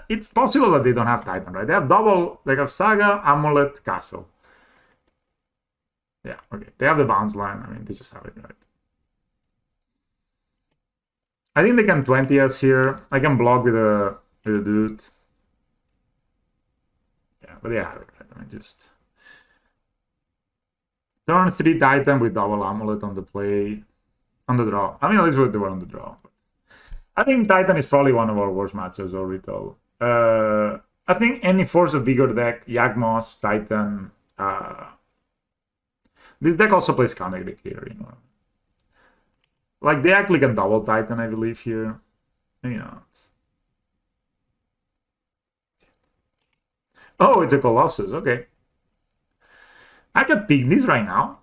it's possible that they don't have Titan, right? They have double. They have Saga, Amulet, Castle. Yeah, okay. They have the bounce line. I mean, they just have it, right? I think they can 20 us here. I can block with a dude. Yeah, but they have it, right? I mean, just turn 3 Titan with double Amulet on the play, on the draw. I mean, at least they were on the draw. But I think Titan is probably one of our worst matchups already. I think any Force of Vigor deck, Yagmoth, Titan. This deck also plays counter here, you know. Like, they actually can double Titan, I believe, here. Maybe not. Oh, it's a Colossus, okay. I could pick this right now,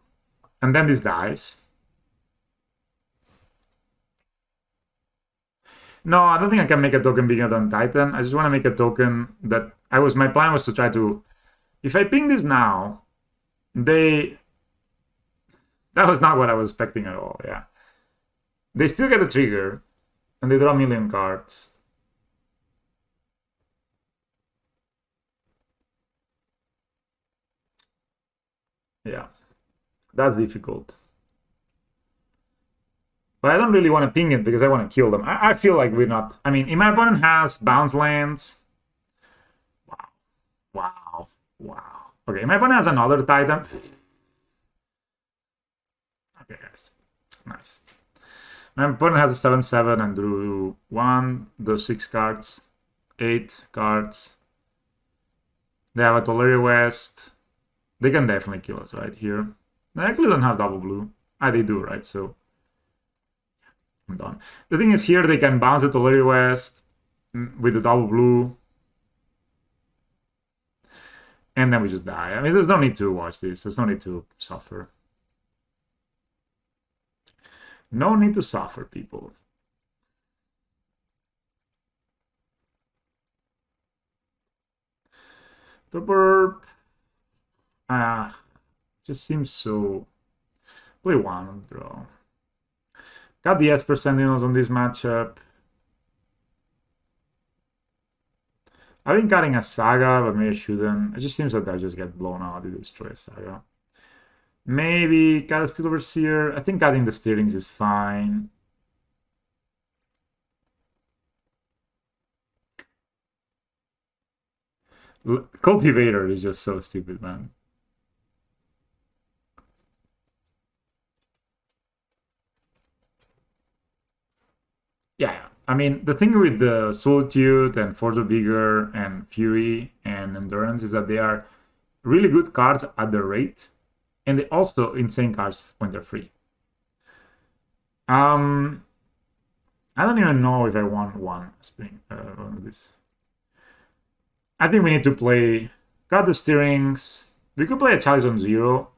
and then this dies. No, I don't think I can make a token bigger than Titan. I just want to make a token that my plan was to try to, if I ping this now, that was not what I was expecting at all, yeah. They still get a trigger, and they draw a million cards. Yeah, that's difficult. But I don't really want to ping it because I want to kill them. I feel like we're not... I mean, if my opponent has bounce lands... Wow. Wow. Wow. Okay, my opponent has another Titan. Okay, guys. Nice. My opponent has a 7/7 and drew 1, those 6 cards, 8 cards. They have a Toleri West. They can definitely kill us right here. They actually don't have double blue. They do, right? So I'm done. The thing is here they can bounce the Toleri West with the double blue. And then we just die. I mean, there's no need to watch this. There's no need to suffer. No need to suffer, people. The burp. Just seems so... Play one, draw. Got the Esper Sentinels on this matchup. I've been cutting a Saga, but maybe I shouldn't. It just seems that I just get blown out if I destroy a Saga. Maybe cut a Steel Overseer. I think cutting the Steerings is fine. Cultivator is just so stupid, man. Yeah, I mean, the thing with the Solitude and Force of Vigor and Fury and Endurance is that they are really good cards at their rate, and they also insane cards when they're free. I don't even know if I want one of this. I think we need to play... Got the Steerings. We could play a Chalice on 0.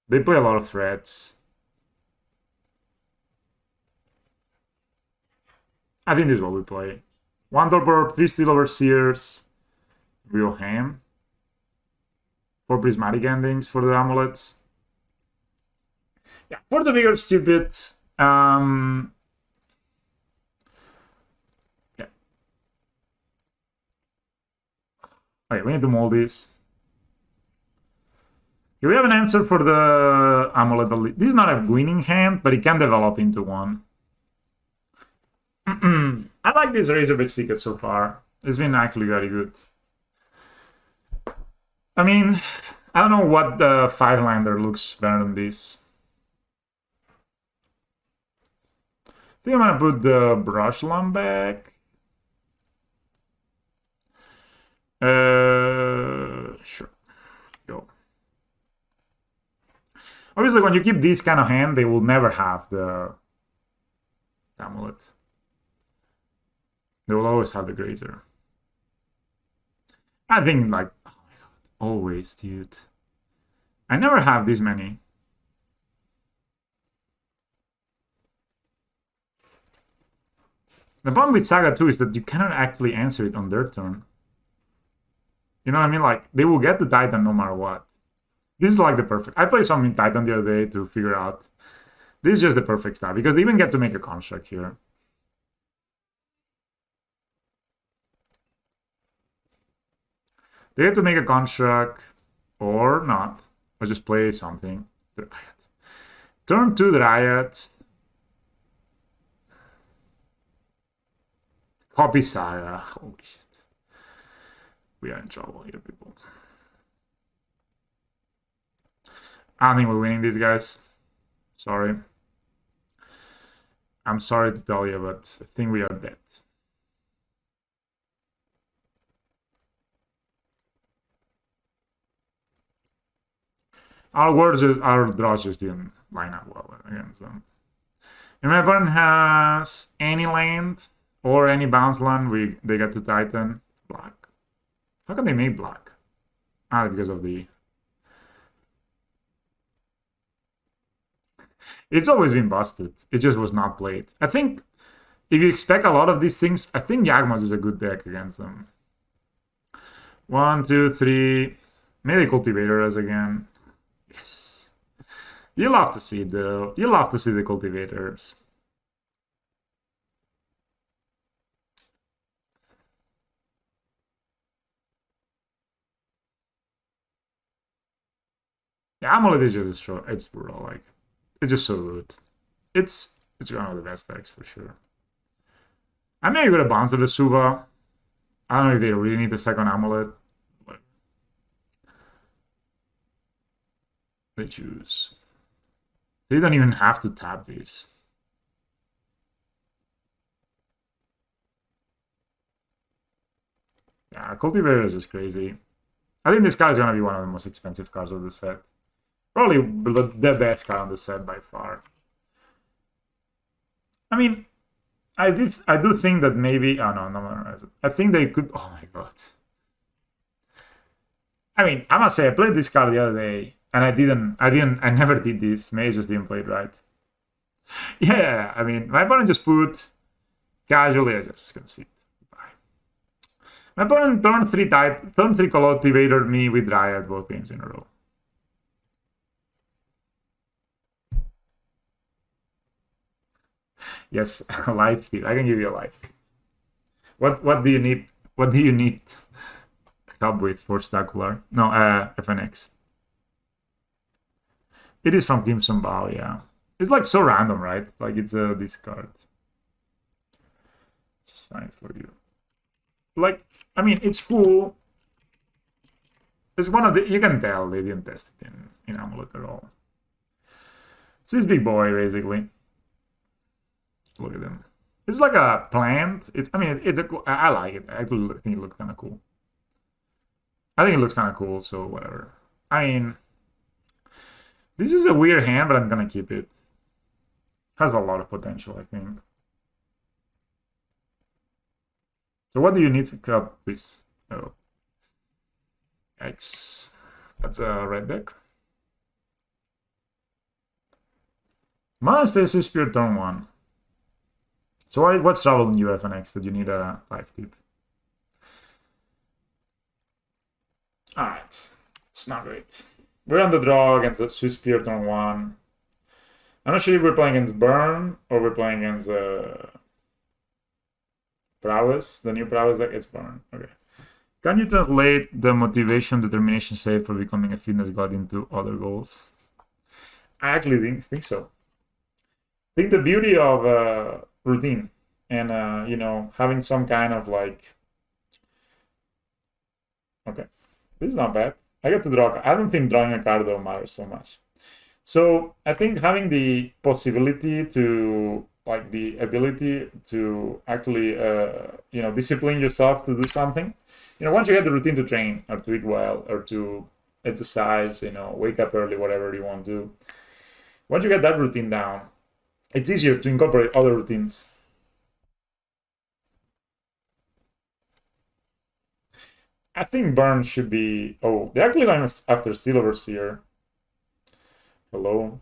They play a lot of threats. I think this is what we play. 1 Torpor, 3 Steel Overseers, Real Ham. 4 Prismatic Endings for the Amulets. Yeah, for the bigger stupid. Yeah. Okay, we need to mold this. Here we have an answer for the amulet. This is not a winning hand, but it can develop into one. I like this Razorback Ticket so far. It's been actually very good. I mean, I don't know what the 5-lander looks better than this. I think I'm gonna put the brush lump back. Sure. Go. Obviously, when you keep this kind of hand, they will never have the amulet. They will always have the grazer. I think, like, oh my god, always, dude. I never have this many. The problem with Saga 2 is that you cannot actually answer it on their turn. You know what I mean? Like, they will get the Titan no matter what. This is like the perfect... I played some in Titan the other day to figure out. This is just the perfect stuff, because they even get to make a construct here. They get to make a construct, or not. Or just play something. Turn 2 Dryad. Copy Saga. Holy shit. We are in trouble here, people. I don't think we're winning these guys. Sorry. I'm sorry to tell you, but I think we are dead. Our draws just didn't line up well against them. If my opponent has any land or any bounce land, they get to Titan. Black. How can they make black? Ah, because of the... It's always been busted. It just was not played. I think if you expect a lot of these things, I think Yagmoth is a good deck against them. 1, 2, 3. Maybe Cultivators again. Yes. You love to see the Cultivators. Yeah, Amulet is just it's brutal. Like, it's just so good. It's one of the best decks for sure. I may go to bounce the Suva. I don't know if they really need the second Amulet. But they choose. They don't even have to tap these. Yeah, Cultivator is just crazy. I think this card is gonna be one of the most expensive cards of the set. Probably the best card on the set by far. I mean, I do think that maybe... Oh, no. I think they could... Oh, my God. I mean, I must say, I played this card the other day, and I never did this. Maybe I just didn't play it right. Yeah, I mean, my opponent just put... Casually, I just concede. My opponent turn 3 Cultivator me with Dryad both games in a row. Yes, a life tip. I can give you a life tip. What do you need? What do you need help with for Stacular? No, FNX. It is from Crimson Bow, yeah. It's like so random, right? Like it's a discard. Just find it for you. Like, I mean, it's cool. It's one of the... You can tell they didn't test it in Amulet at all. It's this big boy, basically. Look at him. It's like a plant. I like it. I think it looks kind of cool. I think it looks kind of cool, so whatever. I mean, this is a weird hand, but I'm gonna keep it. Has a lot of potential, I think. So what do you need to cut this? Oh. X. That's a red deck. Monastery Spear turn 1. So what's troubling you, FNX, that you need a life tip? Alright, it's not great. We're on the draw against the Suspire turn 1. I'm not sure if we're playing against Burn or we're playing against Prowess. The new Prowess deck, it's Burn. Okay. Can you translate the motivation, determination save for becoming a fitness god into other goals? I actually think so. I think the beauty of routine and you know, having some kind of like, okay, this is not bad. I get to draw. I don't think drawing a card though matters so much. So I think having the possibility to, like, the ability to actually you know, discipline yourself to do something. You know, once you get the routine to train or to eat well or to exercise, you know, wake up early, whatever you want to do. Once you get that routine down, it's easier to incorporate other routines. I think Burn should be. Oh, they're actually going after Steel Overseer. Hello.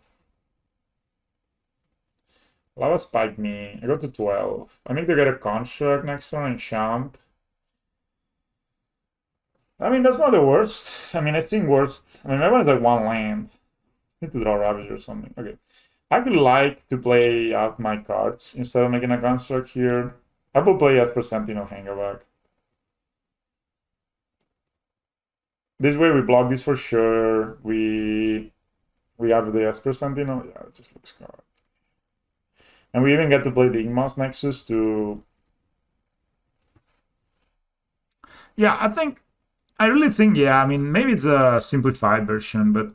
Lava spiked me. I go to 12. I need to get a construct next turn and champ. I mean, that's not the worst. I mean, I think worst. I mean, my one is like one land. I need to draw Ravage or something. Okay. I would like to play out my cards instead of making a construct here. I will play as Sentinel Hangerback. This way we block this for sure. We have the Esper Sentinel. Yeah, it just looks good. And we even get to play the Igmos Nexus to... Yeah, I really think, yeah, I mean, maybe it's a simplified version, but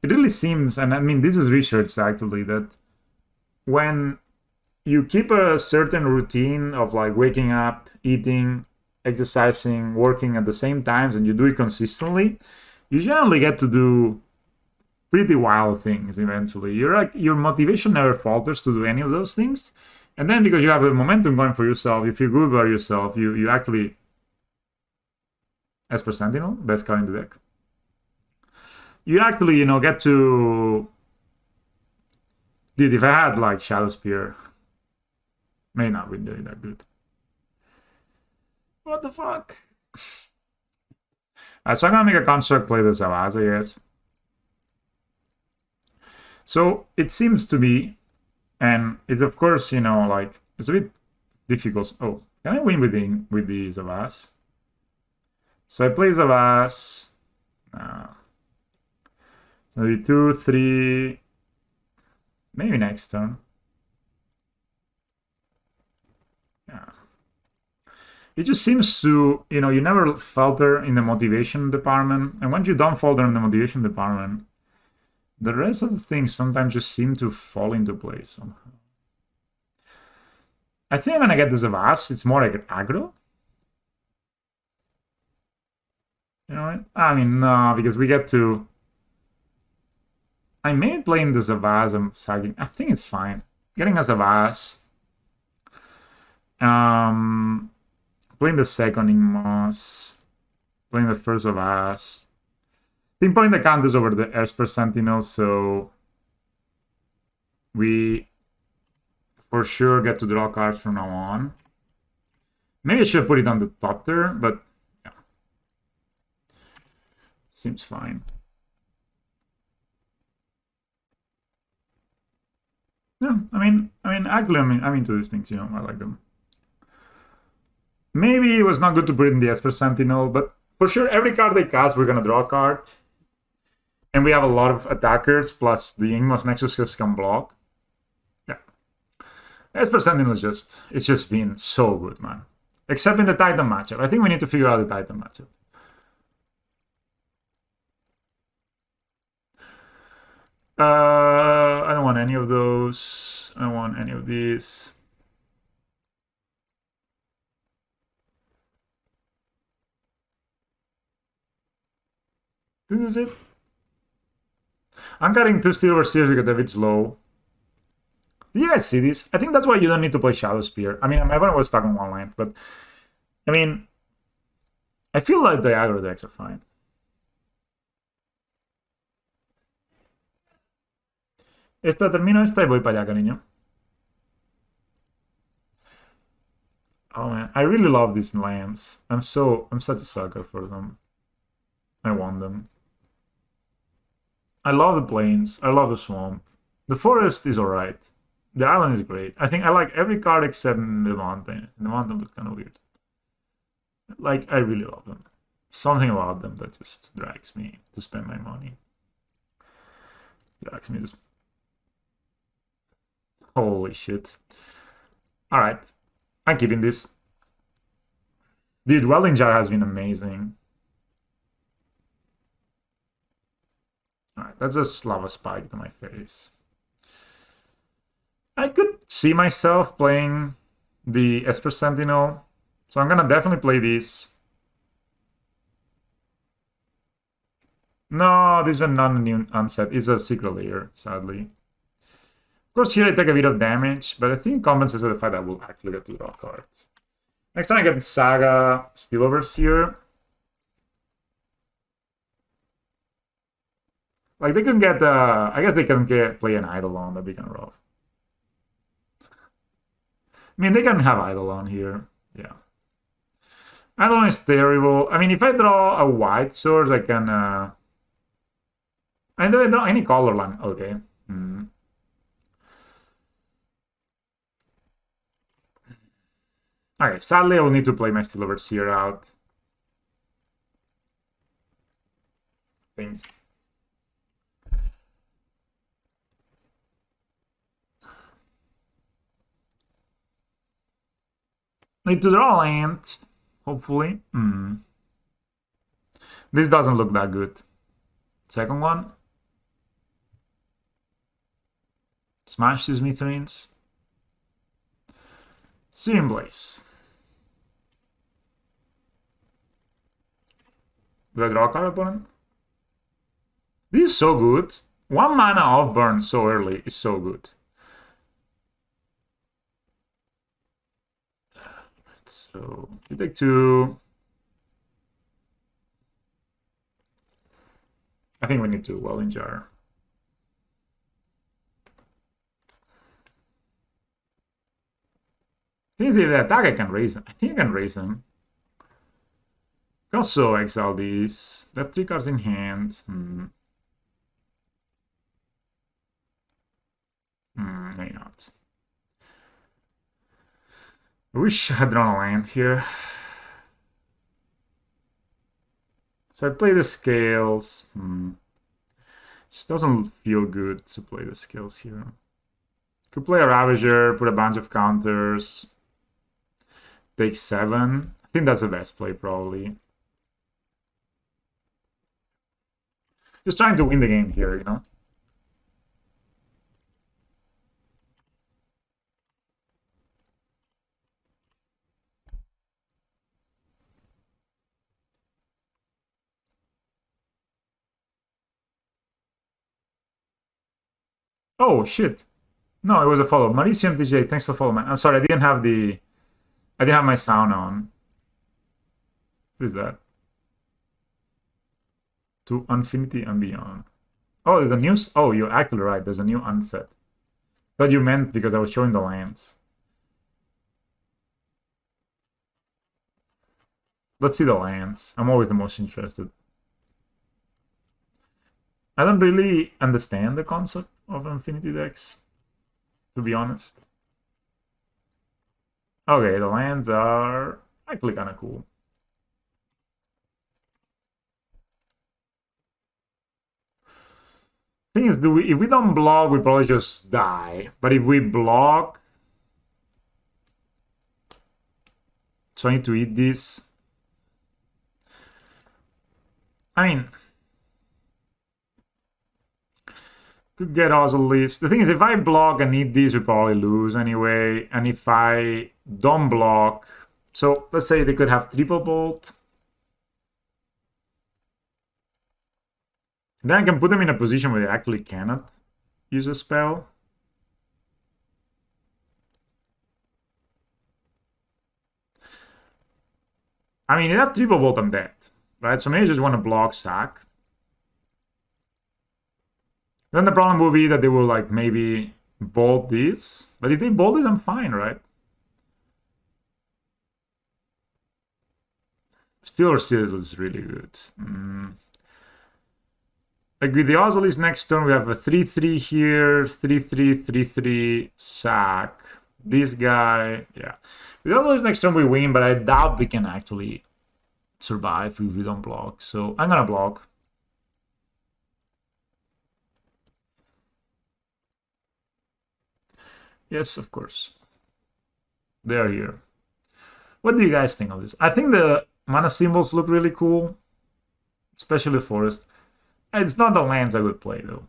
it really seems, and I mean, this is research actually, that when you keep a certain routine of like waking up, eating, exercising, working at the same times, and you do it consistently, you generally get to do pretty wild things eventually. You're like, your motivation never falters to do any of those things. And then because you have the momentum going for yourself, you feel good about yourself, you actually, Esper Sentinel, best card in the deck, you actually, you know, get to... Dude, if I had like Shadow Spear, may not be doing that good. What the fuck? So I'm gonna make a construct, play the Savaz, I guess. So it seems to be, and it's of course, you know, like, it's a bit difficult. Oh, can I win with the Zavas? So I play Zavas. Maybe 2, 3, maybe next turn. Yeah. It just seems to, you know, you never falter in the motivation department, and once you don't falter in the motivation department, the rest of the things sometimes just seem to fall into place somehow. I think I'm gonna get this Avast. It's more like aggro. You know what? I mean, no, because we get to... I may play in the Zavaz. I'm sagging. I think it's fine. Getting a Zavaz. Playing the second Igmos. Playing the first Zavaz. Pinpoint the counters over the Esper Sentinel, so we for sure get to draw cards from now on. Maybe I should put it on the top there, but yeah. Seems fine. Yeah, I mean, actually, I'm into these things, you know, I like them. Maybe it was not good to put in the Esper Sentinel, but for sure, every card they cast, we're gonna draw a card. And we have a lot of attackers, plus the Igmos Nexus can block. Yeah. Esper Sentinel is just, it's just been so good, man. Except in the Titan matchup. I think we need to figure out the Titan matchup. I don't want any of those. I don't want any of these. This is it. I'm cutting 2 Steel Overseers because if it's low. Do you guys see this? I think that's why you don't need to play Shadow Spear. I mean, my opponent was stuck on one line, but I mean, I feel like the aggro decks are fine. Termino esta y voy para allá, cariño. Oh man, I really love these lands. I'm such a sucker for them. I want them. I love the plains. I love the swamp. The forest is alright. The island is great. I think I like every card except the mountain. The mountain looks kind of weird. Like, I really love them. Something about them that just drags me to spend my money. Drags me to... Holy shit. Alright. I'm keeping this. Dude, Welding Jar has been amazing. Alright, that's a lava spike to my face. I could see myself playing the Esper Sentinel, so I'm gonna definitely play this. No, this is not a new unset, it's a secret layer, sadly. Of course, here I take a bit of damage, but I think compensates with the fact that I will actually get to draw cards. Next time I get Saga Steel Overseer. Like, they can get, I guess they can play an Eidolon, that'd be kind of rough. I mean, they can have Eidolon here, yeah. Eidolon is terrible. I mean, if I draw a white sword, I can, I don't draw any color line, okay. Okay, sadly I will need to play my Steel Overseer out. Things. Need to draw a land, hopefully. This doesn't look that good. Second one. Smash these Mithrins. Searing Blaze. Do I draw a card, opponent? This is so good. 1 mana off burn so early is so good. So you take 2. I think we need to Welding Jar. If they attack, I can raise them. I think I can raise them. Can also exile these. They have 3 cards in hand. Maybe not. I wish I had drawn a land here. So I play the Scales. Just doesn't feel good to play the Scales here. Could play a Ravager, put a bunch of counters. Take 7. I think that's the best play, probably. Just trying to win the game here, you know? Oh, shit. No, it was a follow. Mauricio MTJ, thanks for following, man. I'm sorry, I didn't have my sound on. What is that? To Infinity and Beyond. Oh, there's a new... Oh, you're actually right. There's a new unset. Thought you meant because I was showing the lands. Let's see the lands. I'm always the most interested. I don't really understand the concept of Infinity decks, to be honest. Okay, the lands are actually kind of cool. Thing is, if we don't block, we probably just die. But if we block... So I need to eat this. I mean... Could get us a list. The thing is, if I block and eat these, we probably lose anyway. And if I don't block... So, let's say they could have triple bolt. Then I can put them in a position where they actually cannot use a spell. I mean, if they have triple bolt, I'm dead. Right? So maybe I just want to block sack. Then the problem will be that they will, like, maybe bolt this. But if they bolt this, I'm fine, right? Steeler Seal is really good. Like with the Ozolys next turn, we have a 3-3 here, 3-3, 3-3, sack. This guy, yeah. With Ozolys next turn, we win, but I doubt we can actually survive if we don't block. So I'm gonna block. Yes, of course. They're here. What do you guys think of this? I think the mana symbols look really cool, especially forest. It's not the lands I would play though.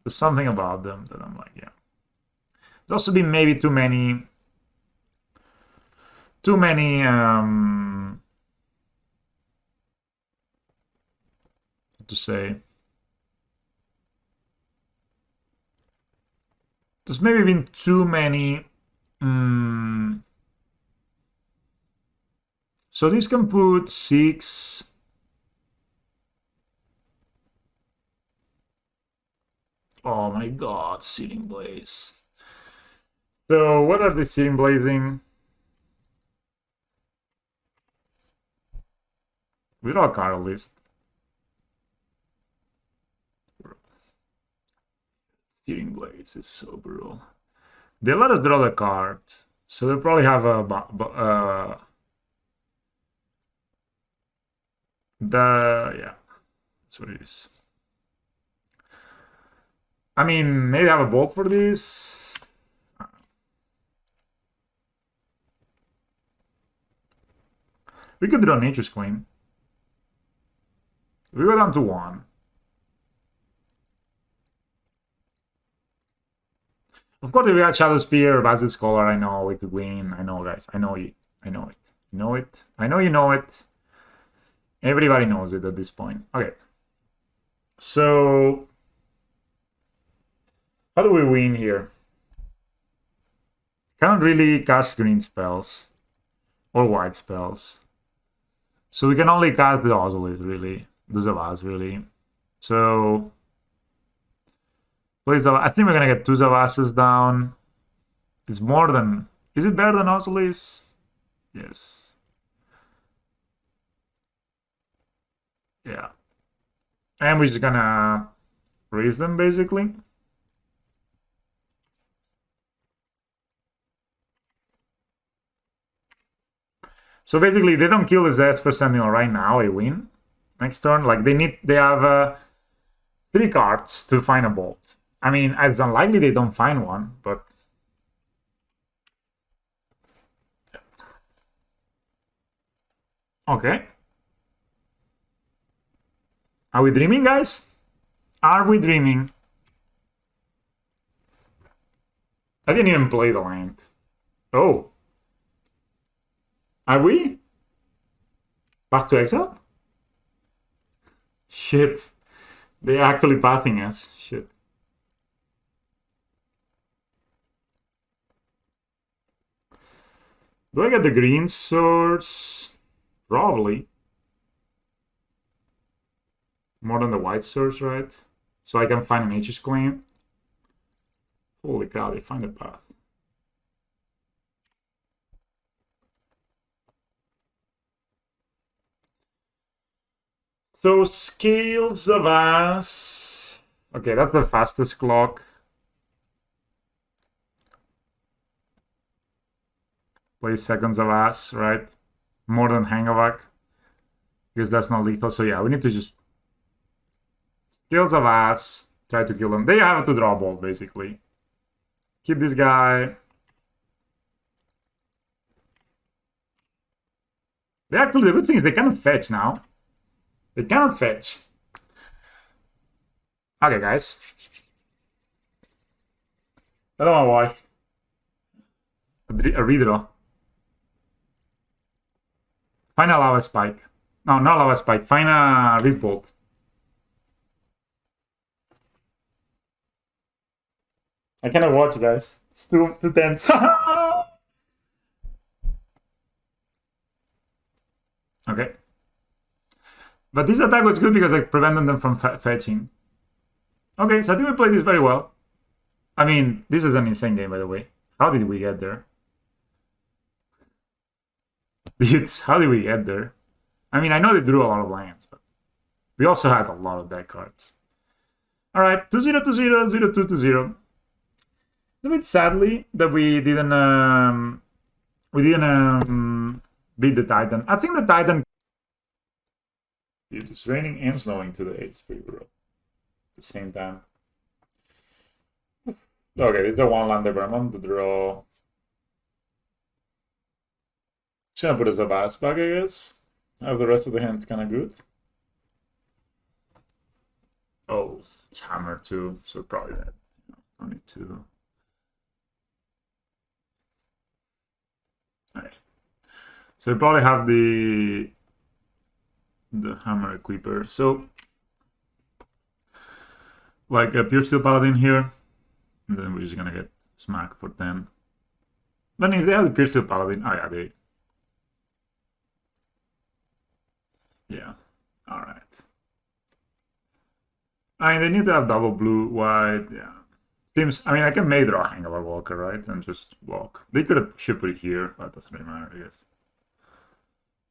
There's something about them that I'm like, yeah. There's also been maybe too many to say. There's maybe been too many. So this can put 6. Oh my god, Searing Blaze. So what are they Searing Blazing? We draw a card list. Searing Blaze is so brutal. They let us draw the card, so they probably have a yeah, that's what it is. I mean, maybe have a bolt for this. We could draw Nature's Queen. We go down to 1. Of course, if we had Shadow Spear or Basil Scholar, I know we could win. I know, guys. I know you. I know it. You know it. I know you know it. Everybody knows it at this point. Okay. So, how do we win here? Can't really cast green spells or white spells. So we can only cast the Ozolys, really. The Zavas, really. So, please, I think we're gonna get 2 Zavasas down. It's more than... Is it better than Ozolys? Yes. Yeah. And we're just gonna raise them, basically. So basically, they don't kill the Esper Sentinel right now, I win. Next turn, like they have 3 cards to find a bolt. I mean, it's unlikely they don't find one, but... Okay. Are we dreaming, guys? Are we dreaming? I didn't even play the land. Oh. Are we? Path to exile? Shit. They're actually pathing us. Shit. Do I get the green source? Probably. More than the white source, right? So I can find an Nature's Claim. Holy cow, they find a path. So Scales of Us. Okay, that's the fastest clock. Play Seconds of Us, right? More than Hangavac. Because that's not lethal. So yeah, we need to just... Scales of Us. Try to kill them. They have to draw a bolt, basically. Keep this guy. They actually, the good thing is they cannot fetch now. They cannot fetch. Okay, guys. I don't know why. A redraw. Find a lava spike. No, not lava spike. Find a rip bolt. I cannot watch, guys. It's too tense. Okay. But this attack was good because I prevented them from fetching. Okay, so I think we played this very well. I mean, this is an insane game, by the way. How did we get there? Dudes, how did we get there? I mean, I know they drew a lot of lands, but we also had a lot of deck cards. All right, 2-0, 2-0, 0-2, 2-0. A bit sadly that we didn't beat the Titan. I think the Titan. Dude, it's raining and snowing today. It's pretty brutal. At the same time. Okay, this is a one-lander, but I'm on the draw. Just gonna put as a Vast back, I guess. Have the rest of the hand's kind of good. Oh, it's hammer too, so probably that. I need to. Alright. So we probably have the hammer equiper. So like a pure steel paladin here, and then we're just gonna get smack for 10. Then if they have the pure steel paladin, oh yeah, they. Yeah. Alright. I mean, they need to have double blue, white, yeah. Seems, I mean, I can make draw Hangover Walker, right? And just block. They should put it here, but it doesn't really matter, I guess.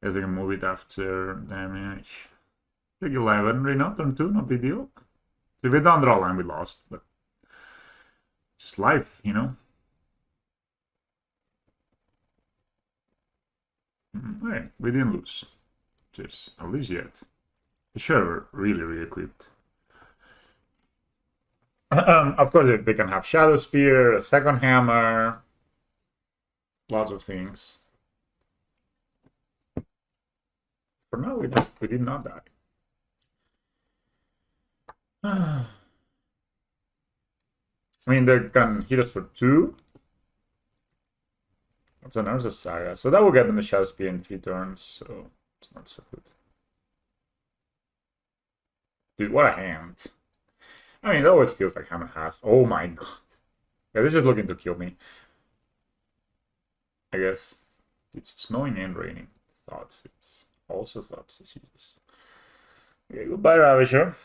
I guess they can move it after damage. Take 11, right now, turn 2, no big deal. So if we don't draw line, we lost, but just life, you know? Hey, we didn't lose. Just, at least yet. Sure, we're really equipped. Of course, they can have Shadow Spear, a second hammer, lots of things. For now, we did not die. I mean, they can hit us for 2. So there's a Saga. So that will get them the Shadow Spear in 3 turns, so it's not so good. Dude, what a hand. I mean, it always feels like Hammer has. Oh my god. Yeah, this is looking to kill me. I guess. It's snowing and raining. Thoughts. It's also thoughts. Jesus. Okay, goodbye, Ravager.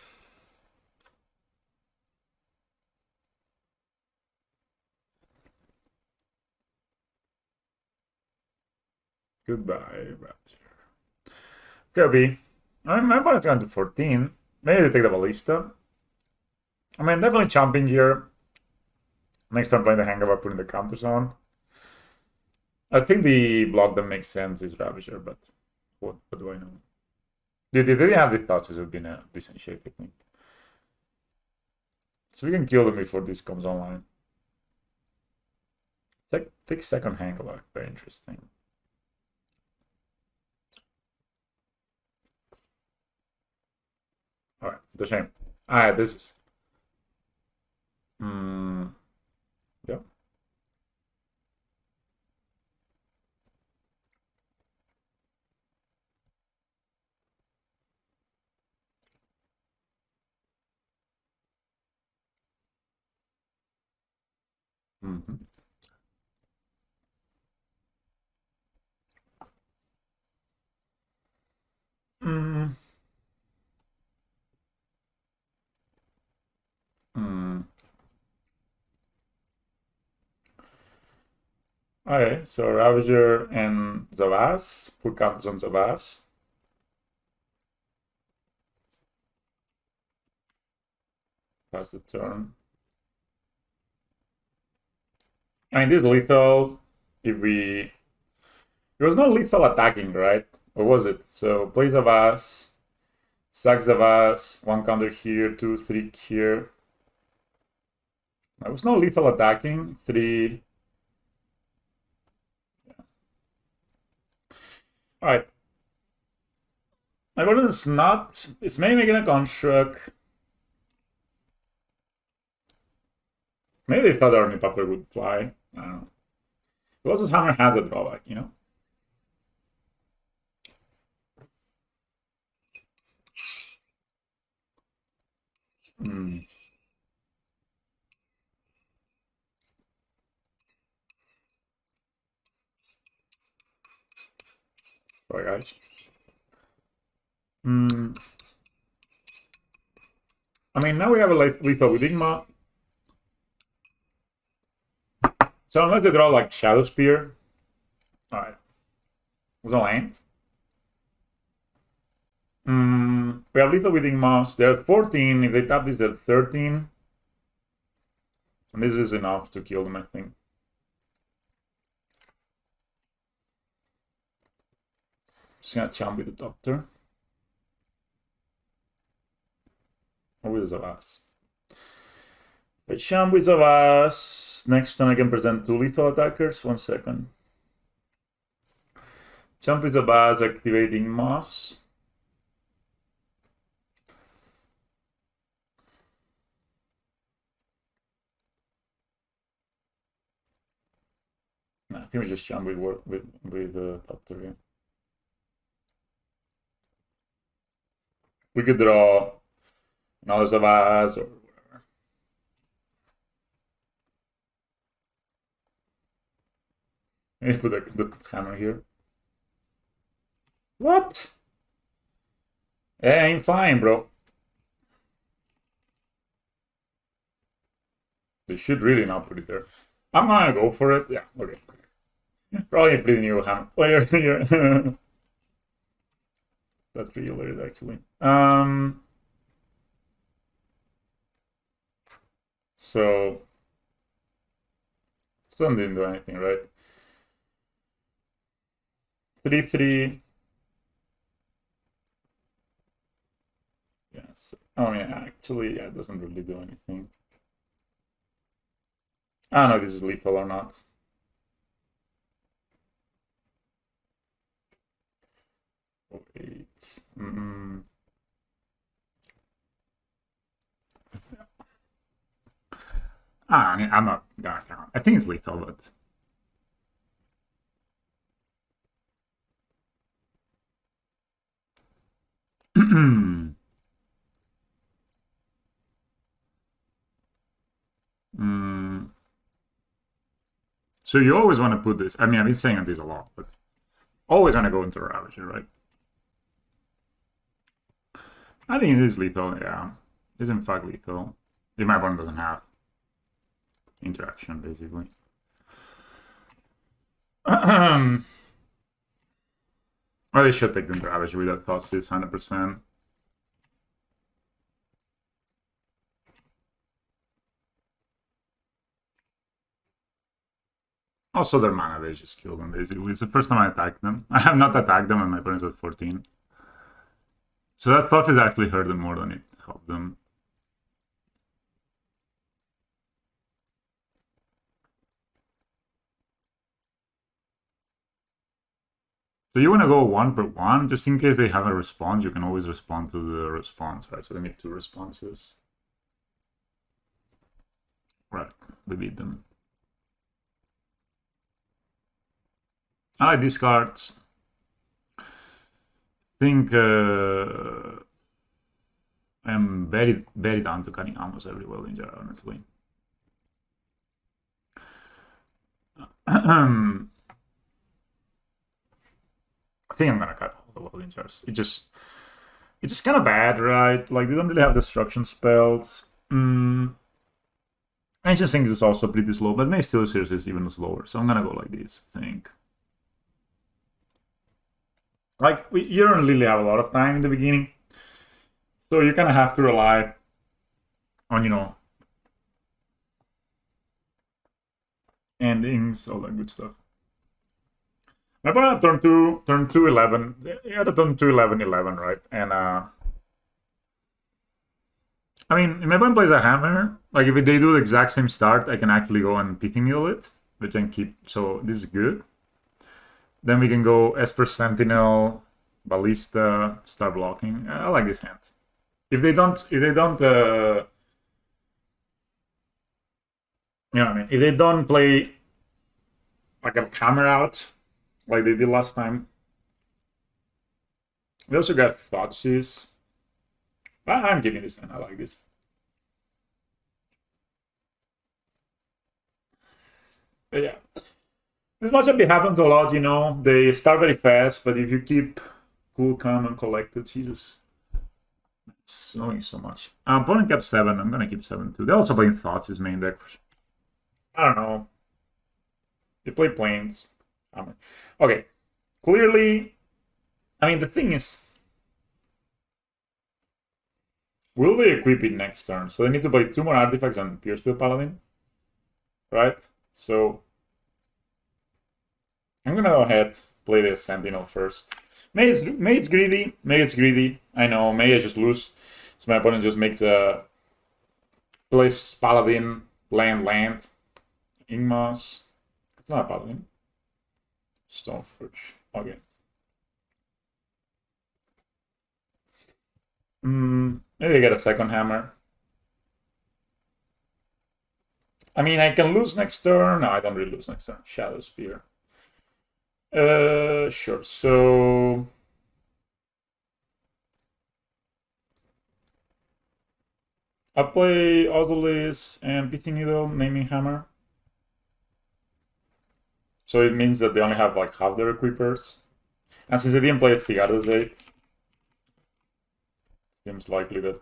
Goodbye, Ravager. Could I mean, my opponent's going to 14. Maybe they take the Ballista. I mean, definitely chomping here. Next time playing the Hangover, putting the counters on. I think the block that makes sense is Ravager, but what do I know? Dude, if they didn't have the thoughts, it would have been a decent shape technique. So we can kill them before this comes online. It's like big second Hangover, very interesting. Alright, the shame. Alright, this is. Yeah. Okay, so Ravager and Zavas. Put counters on Zavas. Pass the turn. I mean, this is lethal. If we... It was not lethal attacking, right? Or was it? So, play Zavas. Sack Zavas. 1 counter here, 2, 3 here. It was not lethal attacking. 3... Alright. My opponent is not... It's maybe making a construct. Maybe they thought the Army Popper would fly. I don't know. Colossus Hammer has a drawback, you know? Sorry, guys. I mean, now we have a lethal with Igma. So unless they draw like Shadow Spear. Alright. Was a land. We have lethal within mouse. They're 14. If they tap this, they're 13. And this is enough to kill them, I think. Just gonna champ with the doctor. Or with Zavas. I champ with Zavas. Next time I can present 2 lethal attackers. 1 second. Champ with Zavas, activating mouse. No, I think we just jump with the doctor here. We could draw another Zavaz or whatever. Maybe put the hammer here. What? Yeah, I'm fine, bro. They should really not put it there. I'm gonna go for it. Yeah, okay. Probably a pretty new hammer player here. That's pretty hilarious, actually. So Sun didn't do anything, right? 3-3. Yes. Oh yeah, actually, yeah, it doesn't really do anything. I don't know if this is lethal or not. Wait. I mean, I'm not gonna count. I think it's lethal, but So you always want to put this. I mean, I've been saying this a lot, but always want to go into a Ravager, right? I think it is lethal, yeah. It's in fact lethal. If my opponent doesn't have interaction, basically. Well, they should take the Ravager with that cost is 100%. Also, their mana, they just kill them, basically. It's the first time I attacked them. I have not attacked them, and my opponent's at 14. So that thought is actually hurt them more than it helped them. So you want to go 1 per 1, just in case they have a response, you can always respond to the response, right? So they make 2 responses. Right, we beat them. I like these cards. I think I'm very, very down to cutting almost every Wellinger, honestly. I think I'm gonna cut all the Wellingers. It's just kind of bad, right? Like, they don't really have destruction spells. Ancient Things is also pretty slow, but May Still Series is even slower, so I'm gonna go like this, I think. Like, you don't really have a lot of time in the beginning, so you kind of have to rely on, you know, endings, all that good stuff. My opponent turn 2, 11. He had a turn 2, 11, 11, right? And, I mean, if my opponent plays a hammer, like, if they do the exact same start, I can actually go and pity needle it, which I can keep. So this is good. Then we can go Esper Sentinel, Ballista, start blocking. I like this hand. If they don't, you know what I mean? If they don't play like a hammer out, like they did last time. They also got Thoughtseize. I'm giving this hand. I like this. But yeah. This matchup, it happens a lot, you know. They start very fast, but if you keep cool, calm, and collected, Jesus. It's annoying so much. Opponent kept 7. I'm gonna keep 7 too. They're also playing Thoughtseize main deck. I don't know. They play Plains. Okay. Clearly, I mean, the thing is, will be equipping next turn, so they need to play 2 more artifacts and Pure Steel Paladin. Right? So I'm gonna go ahead, play the Sentinel first. May it's greedy. May it's greedy. I know. May I just lose. So my opponent just makes a place Paladin, land. Ingmas. It's not a Paladin. Stoneforge. Okay. Maybe I get a second hammer. I mean, I can lose next turn. No, I don't really lose next turn. Shadow Spear. Sure. So I'll play Odolis and Pithing Needle, Naming Hammer. So it means that they only have like half their equippers. And since they didn't play Cigarda's 8, seems likely that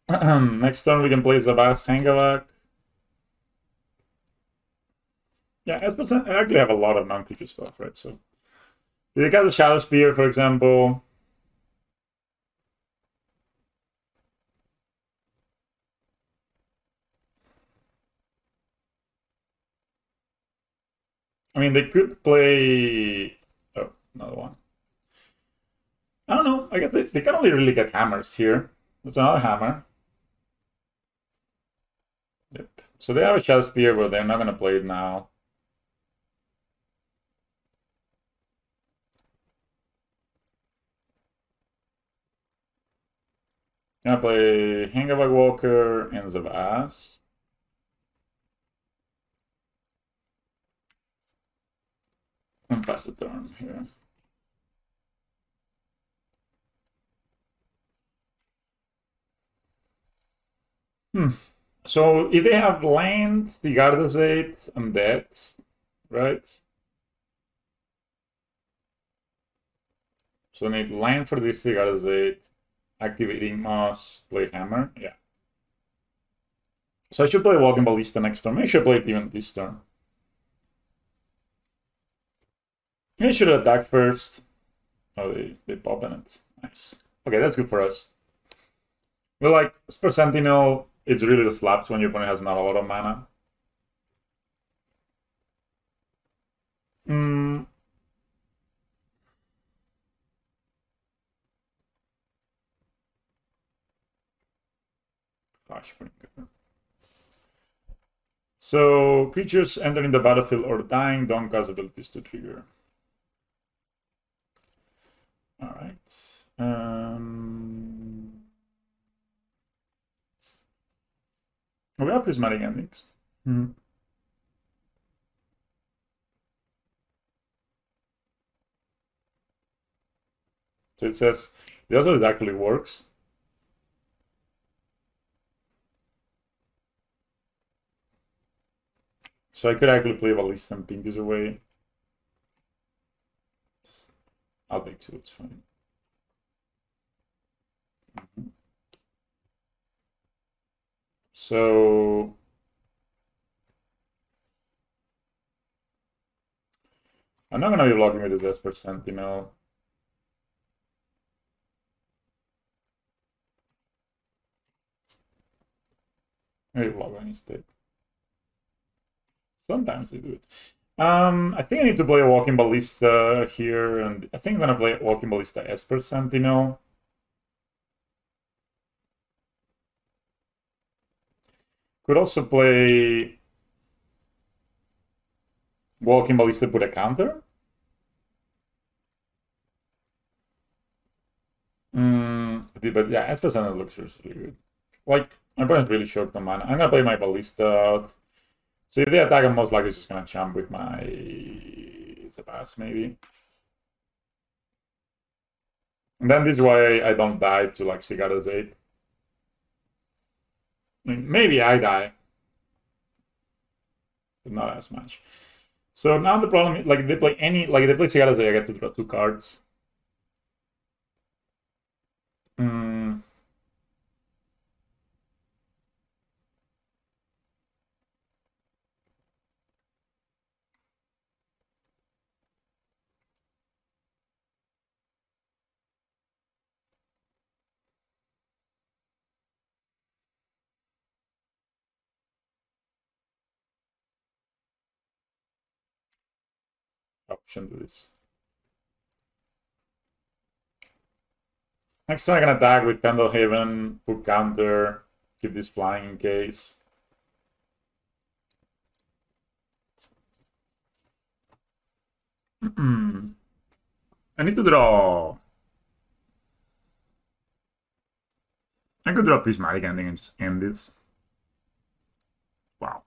next turn we can play Zabas Hangavak. Yeah, as percent I actually have a lot of non-creature stuff, right? So they got the Shadow Spear, for example. I mean, they could play. Oh, another one. I don't know. I guess they can only really get hammers here. There's another hammer. Yep. So they have a Shadow Spear, but they're not going to play it now. Gonna play Hangavak Walker and Zavas. And pass the turn here. So if they have land, the Garda's 8, I'm dead, right? So I need land for this Garda's 8, activating Moss, play Hammer, yeah. So I should play Walking Ballista next turn. Maybe I should play it even this turn. Maybe I should attack first. Oh, they pop in it. Nice. Okay, that's good for us. We're like, Spur Sentinel, it's really the slaps when your opponent has not a lot of mana. Flashbringer. So, creatures entering the battlefield or dying don't cause abilities to trigger. Alright. We have prismatic endings. So it says, the other actually works. So I could actually play Ballista and ping this away. I'll take 2, it's fine. So I'm not gonna be blocking with this Esper Sentinel. Maybe block instead. Sometimes they do it. I think I need to play a Walking Ballista here, and I think I'm gonna play Walking Ballista Esper Sentinel. Could also play Walking Ballista put a counter. But yeah, Esper Sentinel looks really good. Like, my opponent's really short on mana. I'm gonna play my Ballista out. So if they attack, I'm most likely just gonna jump with my Zabas, maybe. And then this way I don't die to like Cigarda's 8. I mean, maybe I die, but not as much. So now the problem is, like, if they play Cigarda's 8, I get to draw 2 cards. shouldn't do this. Next time I can attack with Pendlehaven, put counter, keep this flying in case. I need to draw. I could draw Prismatic Ending and just end this. Wow.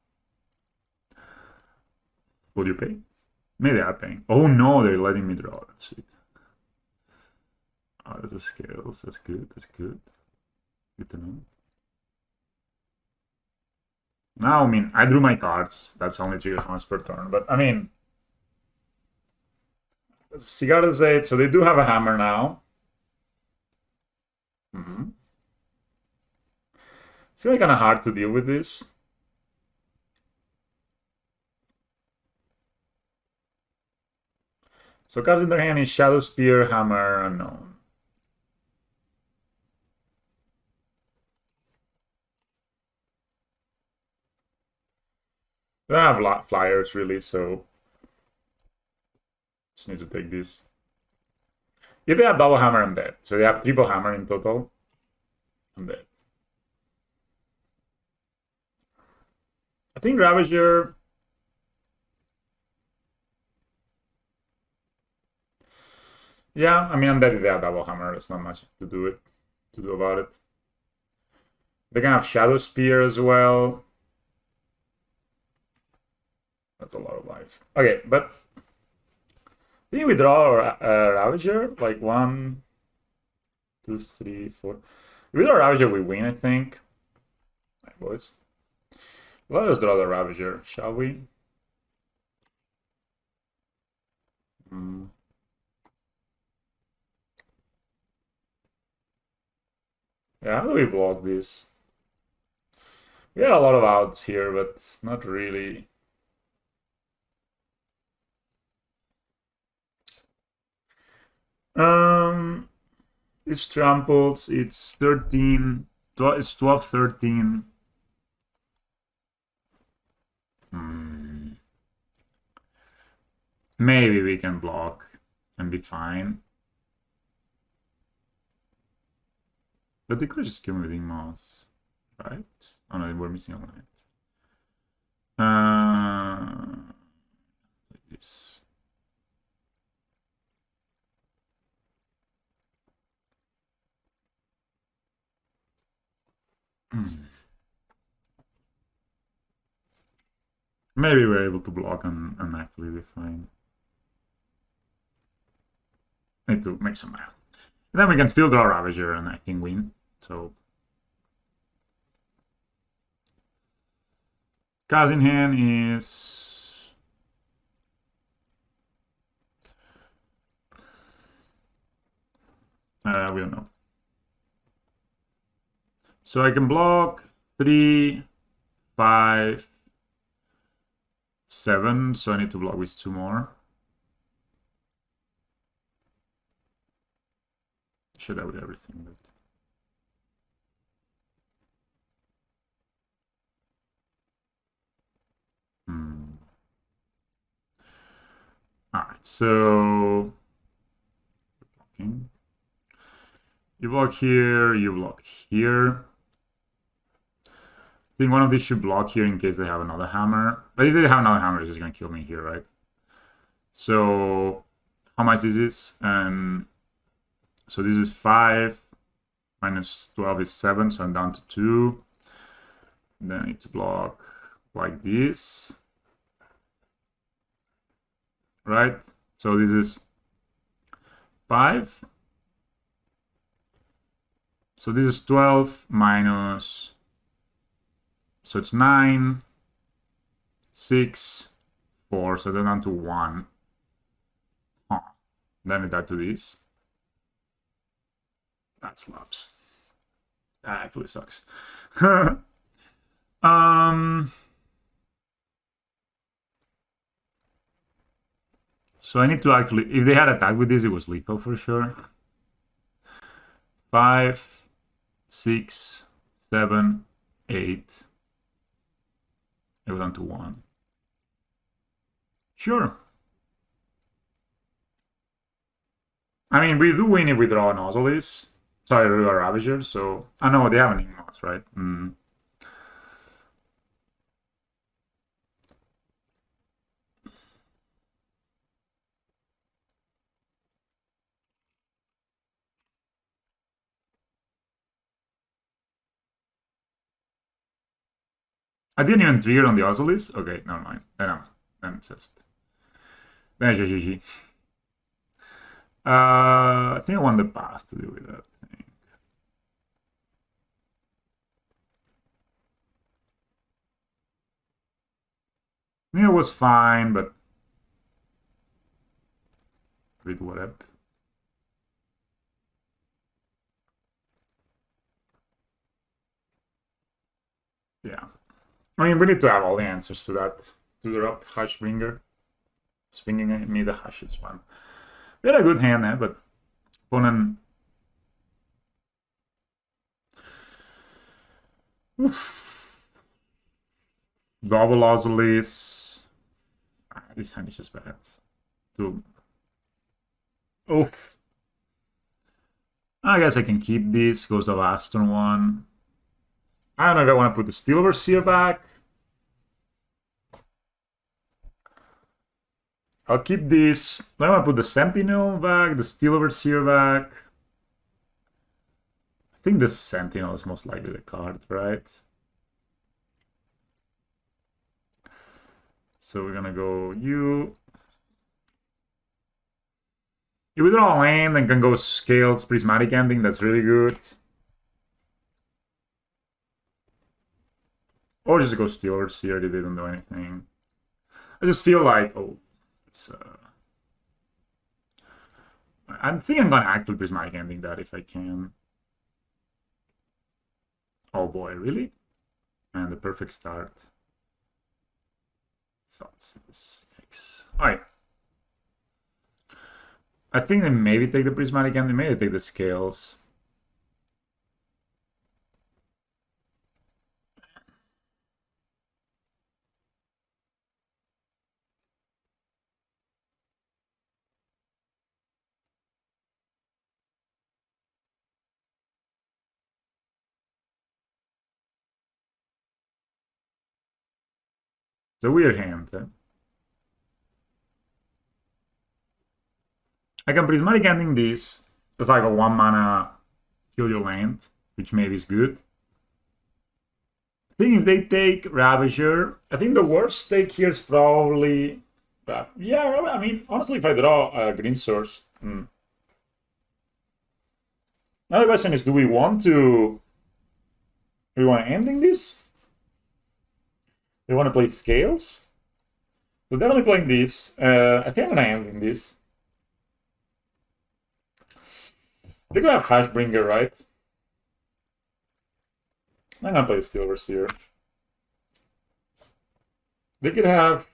Would you pay? Maybe they are paying. Oh no, they're letting me draw. That's sweet. Oh, that's a scales. That's good. That's good. Good to know. Now, I mean, I drew my cards. That's only triggers once per turn. But, I mean, Cigar is 8, so they do have a hammer now. I feel like kind of hard to deal with this. So cards in their hand is Shadow Spear, Hammer, Unknown. They don't have flyers really, so just need to take this. If they have double hammer, I'm dead. So they have triple hammer in total. I'm dead. I think Ravager. Yeah, I mean, I'm dead if they have double hammer. There's not much to do about it. They can have Shadow Spear as well. That's a lot of life. Okay, but I think we draw a Ravager, like 1, 2, 3, 4. If we draw a Ravager, we win, I think. Right, boys. Let us draw the Ravager, shall we? Yeah, how do we block this? We had a lot of outs here, but not really. It's trampled. It's 13. It's 12, 13. Maybe we can block and be fine. But they could just kill me with Moss, right? Oh no, we're missing a line. Like this. Maybe we're able to block and actually be fine. Need to make some math. And then we can still draw Ravager and I think win. So cards in hand is we don't know. So I can block 3, 5, 7. So I need to block with 2 more. Should have with everything, but Alright, so blocking. You block here, you block here. I think one of these should block here in case they have another hammer. But if they have another hammer, it's just gonna kill me here, right? So how much is this? So this is 5 minus 12 is 7, so I'm down to 2. And then I need to block like this. Right? So this is 5. So this is 12 minus, so it's 9, 6, 4, so then down to 1. Then I died to this. That slaps. That actually sucks. So I need to actually, if they had attack with this, it was lethal for sure. 5, 6, 7, 8. I go down to 1. Sure. I mean, we do win if we draw an Ozolis. Sorry, a Ravager, so... I know they have an Ignos, right? I didn't even trigger on the Ozolis? Okay, never mind. Then it's just... Then it's just GG. I think I want the pass to deal with that thing. It was fine, but... With whatever. Yeah. I mean, we need to have all the answers to that. To drop Hashbringer. Swinging me the Hash is fun. We had a good hand there, but opponent... Oof. Double Ozolis. This hand is just bad. Two. Oof. I guess I can keep this. Goes the last turn one. I don't know if I want to put the Steel Overseer back. I'll keep this. I want to put the Sentinel back, the Steel Overseer back. I think the Sentinel is most likely the card, right? So we're gonna go you. You withdraw a land and can go Scales, Prismatic Ending, that's really good. Or just go Steel Overseer, they didn't do anything. I just feel like, oh, it's... I think I'm gonna actually Prismatic Ending that if I can. Oh boy, really? And the perfect start. Thoughts. Alright. I think they maybe take the Prismatic Ending, maybe they take the Scales. It's a weird hand. I can Prismatic Ending this. It's like a 1-mana kill your land, which maybe is good. I think if they take Ravager, I think the worst take here is probably... yeah, I mean, honestly, if I draw a green source... Now the question is, do we want to... Do we want to ending this? Do we want to play Scales? So definitely playing this. I think I'm going to ending this. They're going to have Hashbringer, right? I'm going to play Steel Overseer. They could have...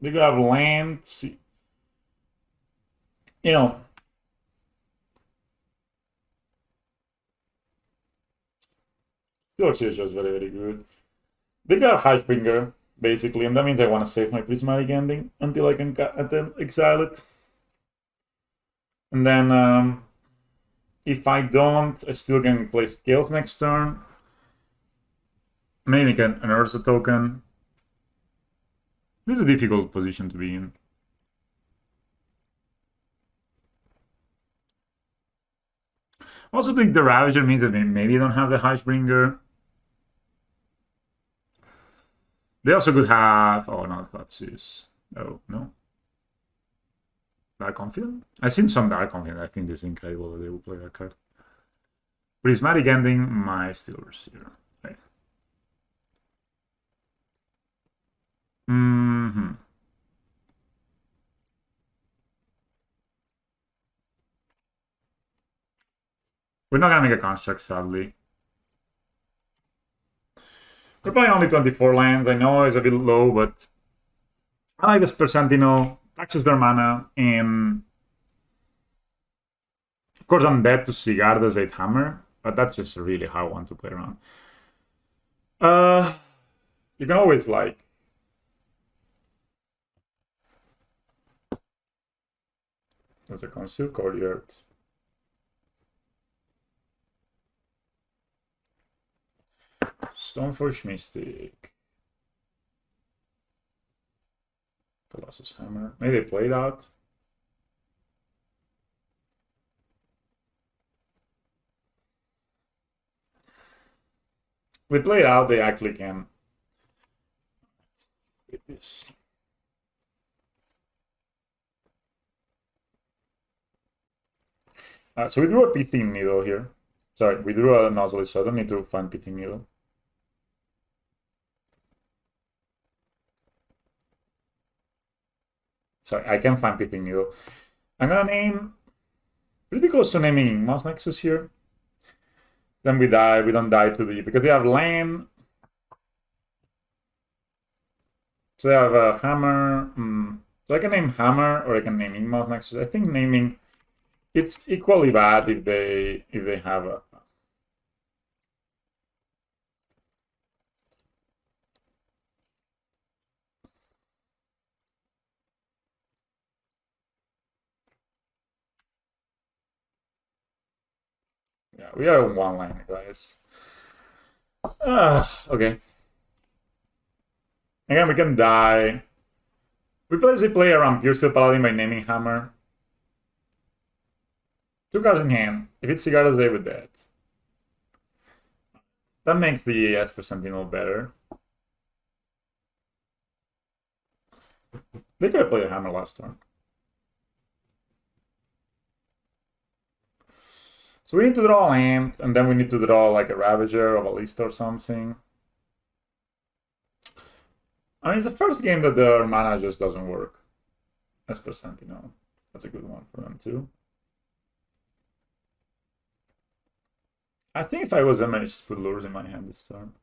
They could have land... You know... Steel Overseer is just very, very good. They could have Hashbringer, basically, and that means I want to save my Prismatic Ending until I can exile it. And then... if I don't, I still can play Scales next turn. Maybe get an Ursa token. This is a difficult position to be in. Also, think the Ravager means that maybe you don't have the Hashbringer. They also could have... Oh, no, Thoughtseize. Oh, no. Dark Confident? I've seen some Dark Confident. I think this is incredible that they will play that card. Prismatic Ending, my Steel Overseer. Okay. We're not gonna make a construct, sadly. We're playing only 24 lands. I know it's a bit low, but I like this per Sentinel. Taxes their mana, and of course I'm dead to Sigarda's 8 Hammer, but that's just a really hard one to play around. You can always like... There's a concealed courtyard. Stoneforge Mystic. Colossus Hammer. Maybe they played out. We played out, they actually can. Let's get this. So we drew a pithing needle here. Sorry, we drew a nozzle, so I don't need to find pithing needle. Sorry, I can find pithing needle. I'm gonna name pretty close to naming Mouse Nexus here. Then we die. We don't die to the because they have land. So they have a hammer. So I can name hammer or I can name Mouse Nexus. I think naming it's equally bad if they have a. Yeah, we are on one line, guys. Okay. Again, we can die. We play around Pure Steel Paladin by naming hammer. 2 cards in hand. If it's Cigarras, they would dead. That makes the EAS for Sentinel better. They could have played a hammer last turn. So we need to draw land, and then we need to draw like a Ravager or a Ballista or something. I mean, it's the first game that the mana just doesn't work. As per Sentinel. That's a good one for them too. I think if I was them, I just put lures in my hand this turn.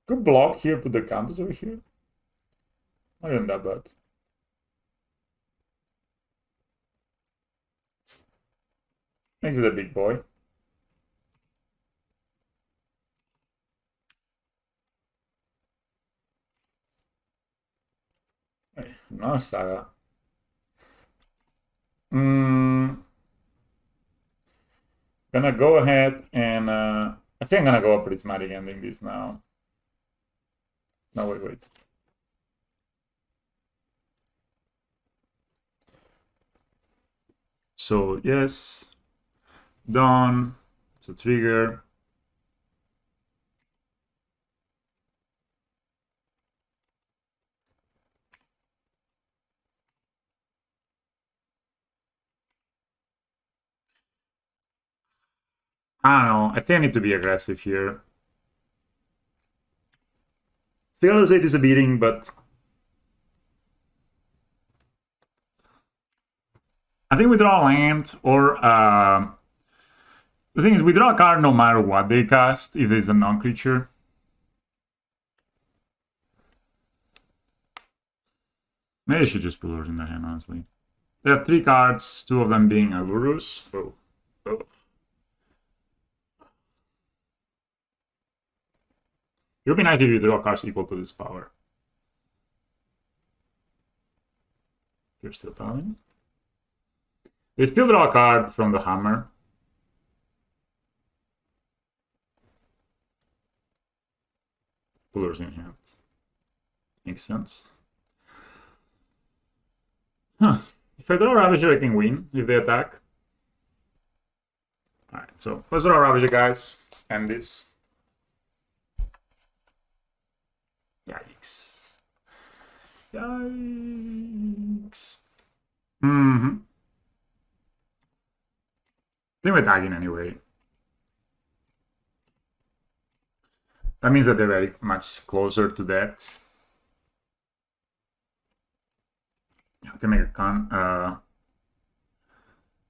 Good block here, put the counters over here. Not even that bad. Makes it a big boy. No Saga. Gonna go ahead and I think I'm gonna go a prismatic ending this now. No, wait. So yes, done. It's a trigger. I don't know. I think I need to be aggressive here. Still, 8 is a beating, but I think we draw land, or the thing is, we draw a card no matter what they cast, if there's a non-creature. Maybe I should just put Lures in their hand, honestly. They have 3 cards, 2 of them being Alurus. Oh. It would be nice if you draw cards equal to this power. You're still telling? They still draw a card from the hammer. Pullers in hand. Makes sense. Huh. If I draw Ravager, I can win if they attack. Alright, so let's draw Ravager, guys. And this. Yikes. Yikes. I think we're tagging anyway. That means that they're very much closer to that. I can make a con.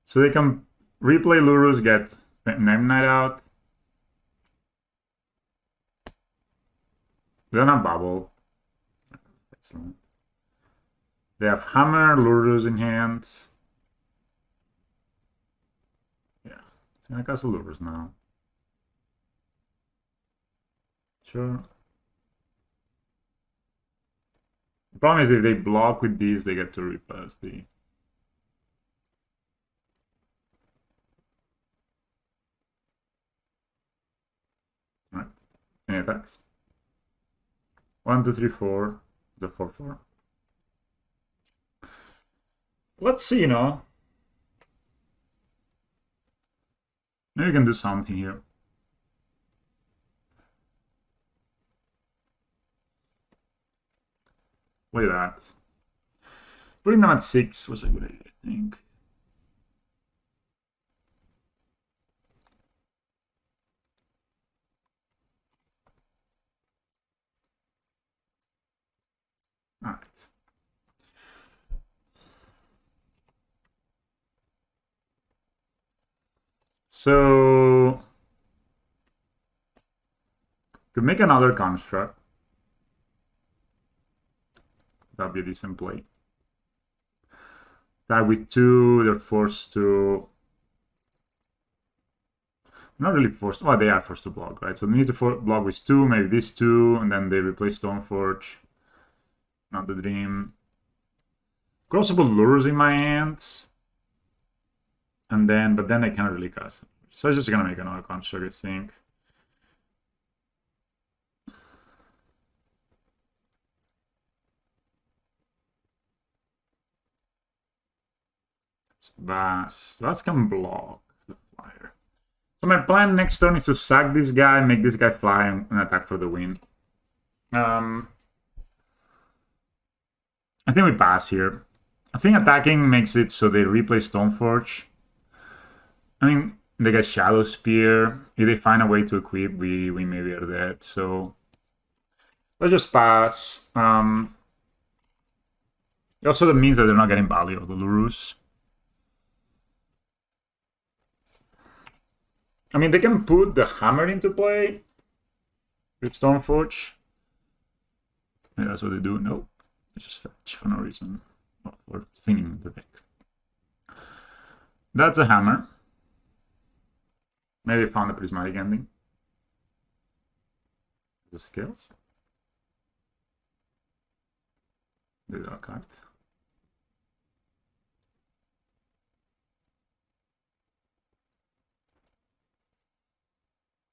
So they can replay Lurus, get Nemnite out. They don't have Bubble. Excellent. They have Hammer, Lurus in hand. Yeah, I'm gonna cast Lurus now. Sure. The problem is if they block with these, they get to repass the... Right. Any attacks? 1, 2, 3, 4. The 4, 4. Let's see, you know. Maybe we can do something here. Look at that. Putting them at 6 was a good idea, I think. Alright. So could make another construct. That'd be a decent play. That with 2, they're forced to... Not really forced. Well, they are forced to block, right? So they need to block with 2, maybe this 2, and then they replace Stoneforge. Not the dream. Could also put lures in my hands. And then, but then I can't really cast it. So I'm just gonna make another construct, I think. That's can block the flyer. So my plan next turn is to sack this guy, make this guy fly, and attack for the win. I think we pass here. I think attacking makes it so they replay Stoneforge. I mean, they get Shadow Spear. If they find a way to equip, we maybe are dead. So let's just pass. Also, that means that they're not getting value of the Lurus. I mean, they can put the hammer into play with Stoneforge. Maybe that's what they do. No, they just fetch for no reason. Well, for thinning the deck. That's a hammer. Maybe they found a prismatic ending. The scales. They draw a card.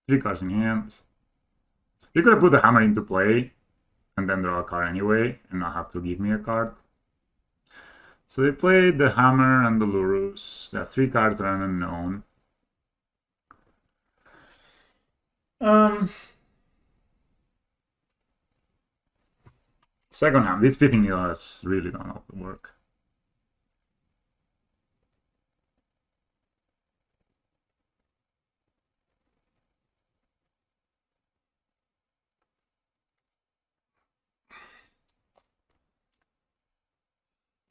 Three cards in hand. You could have put the hammer into play and then draw a card anyway and not have to give me a card. So they played the hammer and the Lurus. They have 3 cards that are unknown. Second hand. This Pithing Needle has really done all the work.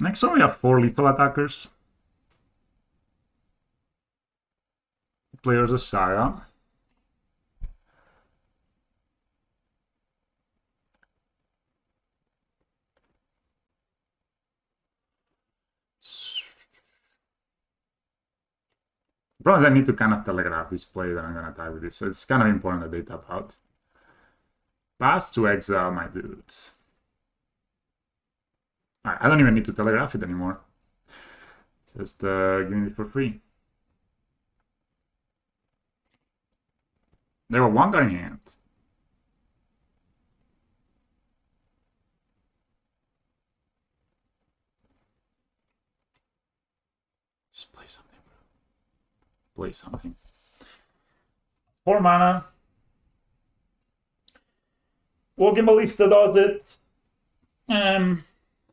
Next turn we have 4 lethal attackers. Players of Saga. The problem is I need to kind of telegraph this play that I'm going to attack with this. So it's kind of important that they tap out. Pass to exile my dudes. I don't even need to telegraph it anymore. Just giving it for free. They were 1 card in hand. Just play something, bro. Play something. 4 mana. Walking Ballista does it.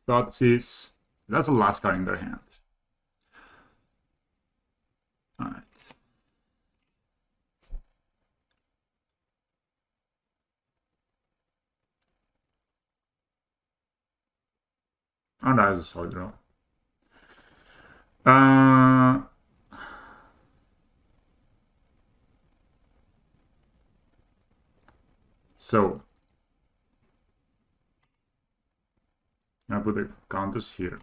Thoughtseize. That's the last card in their hand. Alright. Oh, that is a solid draw. So I put the counters here.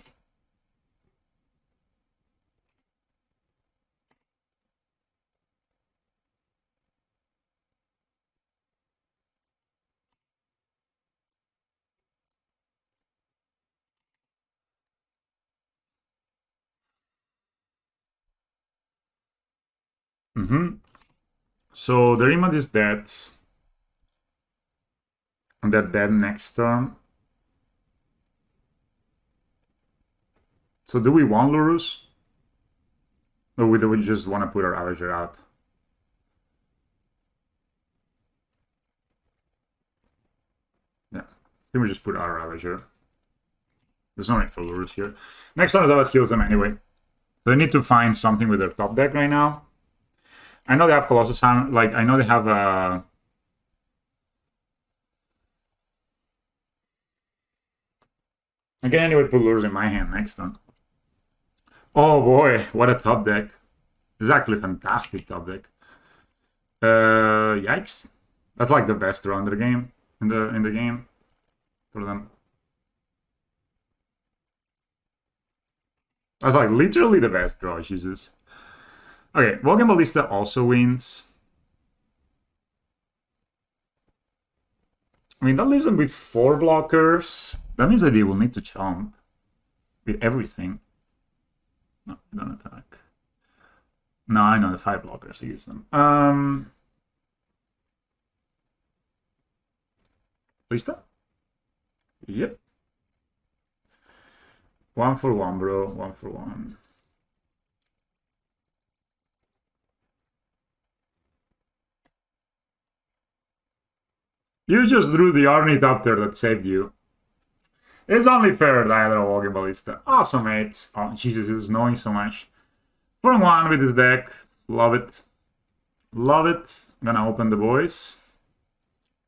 So their image is dead. And they're dead next turn. So do we want Lurus? Or do we just want to put our Ravager out? Yeah, I think we just put our Ravager. There's no need for Lurus here. Next turn that kills them anyway. So they need to find something with their top deck right now. I know they have Colossus Hammer, like I know they have I can anyway put Lurus in my hand next turn. Oh boy, what a top deck. It's actually a fantastic top deck. Yikes. That's like the best draw in the game. In the game for them. That's like literally the best draw, Jesus. Okay, Walking Ballista also wins. I mean, that leaves them with 4 blockers. That means that they will need to chomp with everything. No, don't attack. No, I know the 5 blockers to use them. Ballista? Yep. 1 for 1, bro. 1 for 1. You just drew the Ornithopter that saved you. It's only fair that I draw Walking Ballista. Awesome, mates. Oh, Jesus, it's snowing so much. 4-1 with this deck. Love it. Love it. Gonna open the boys.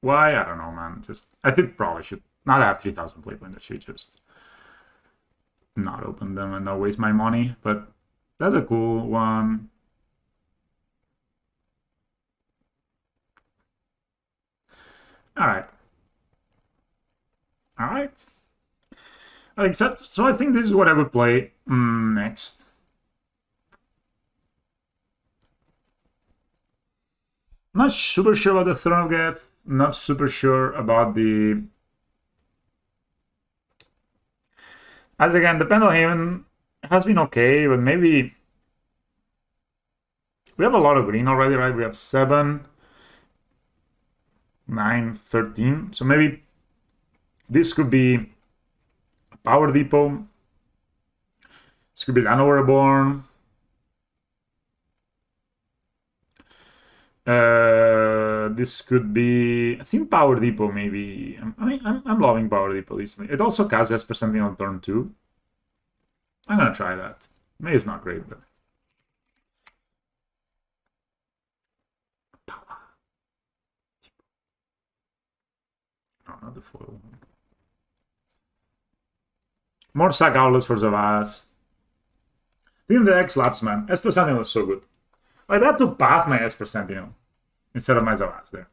Why? I don't know, man. Just, I think probably should not have 3,000 play points. I should just not open them and not waste my money. But that's a cool one. Alright. Alright. I think so. I think this is what I would play next. Not super sure about the Throne of Geth. Not super sure about the... As again, the Pendlehaven has been okay, but maybe... We have a lot of green already, right? We have 7, 9, 13. So maybe this could be a Power Depot. This could be Llanowar Reborn. This could be, I think, Power Depot maybe. I'm loving Power Depot recently. It also casts S% on turn 2. I'm gonna try that. Maybe it's not great, but no, not the foil. More sack outlets for Zavas. I think the X slaps, man. S% was so good. Like, I had to path my S% instead of my Zavas there.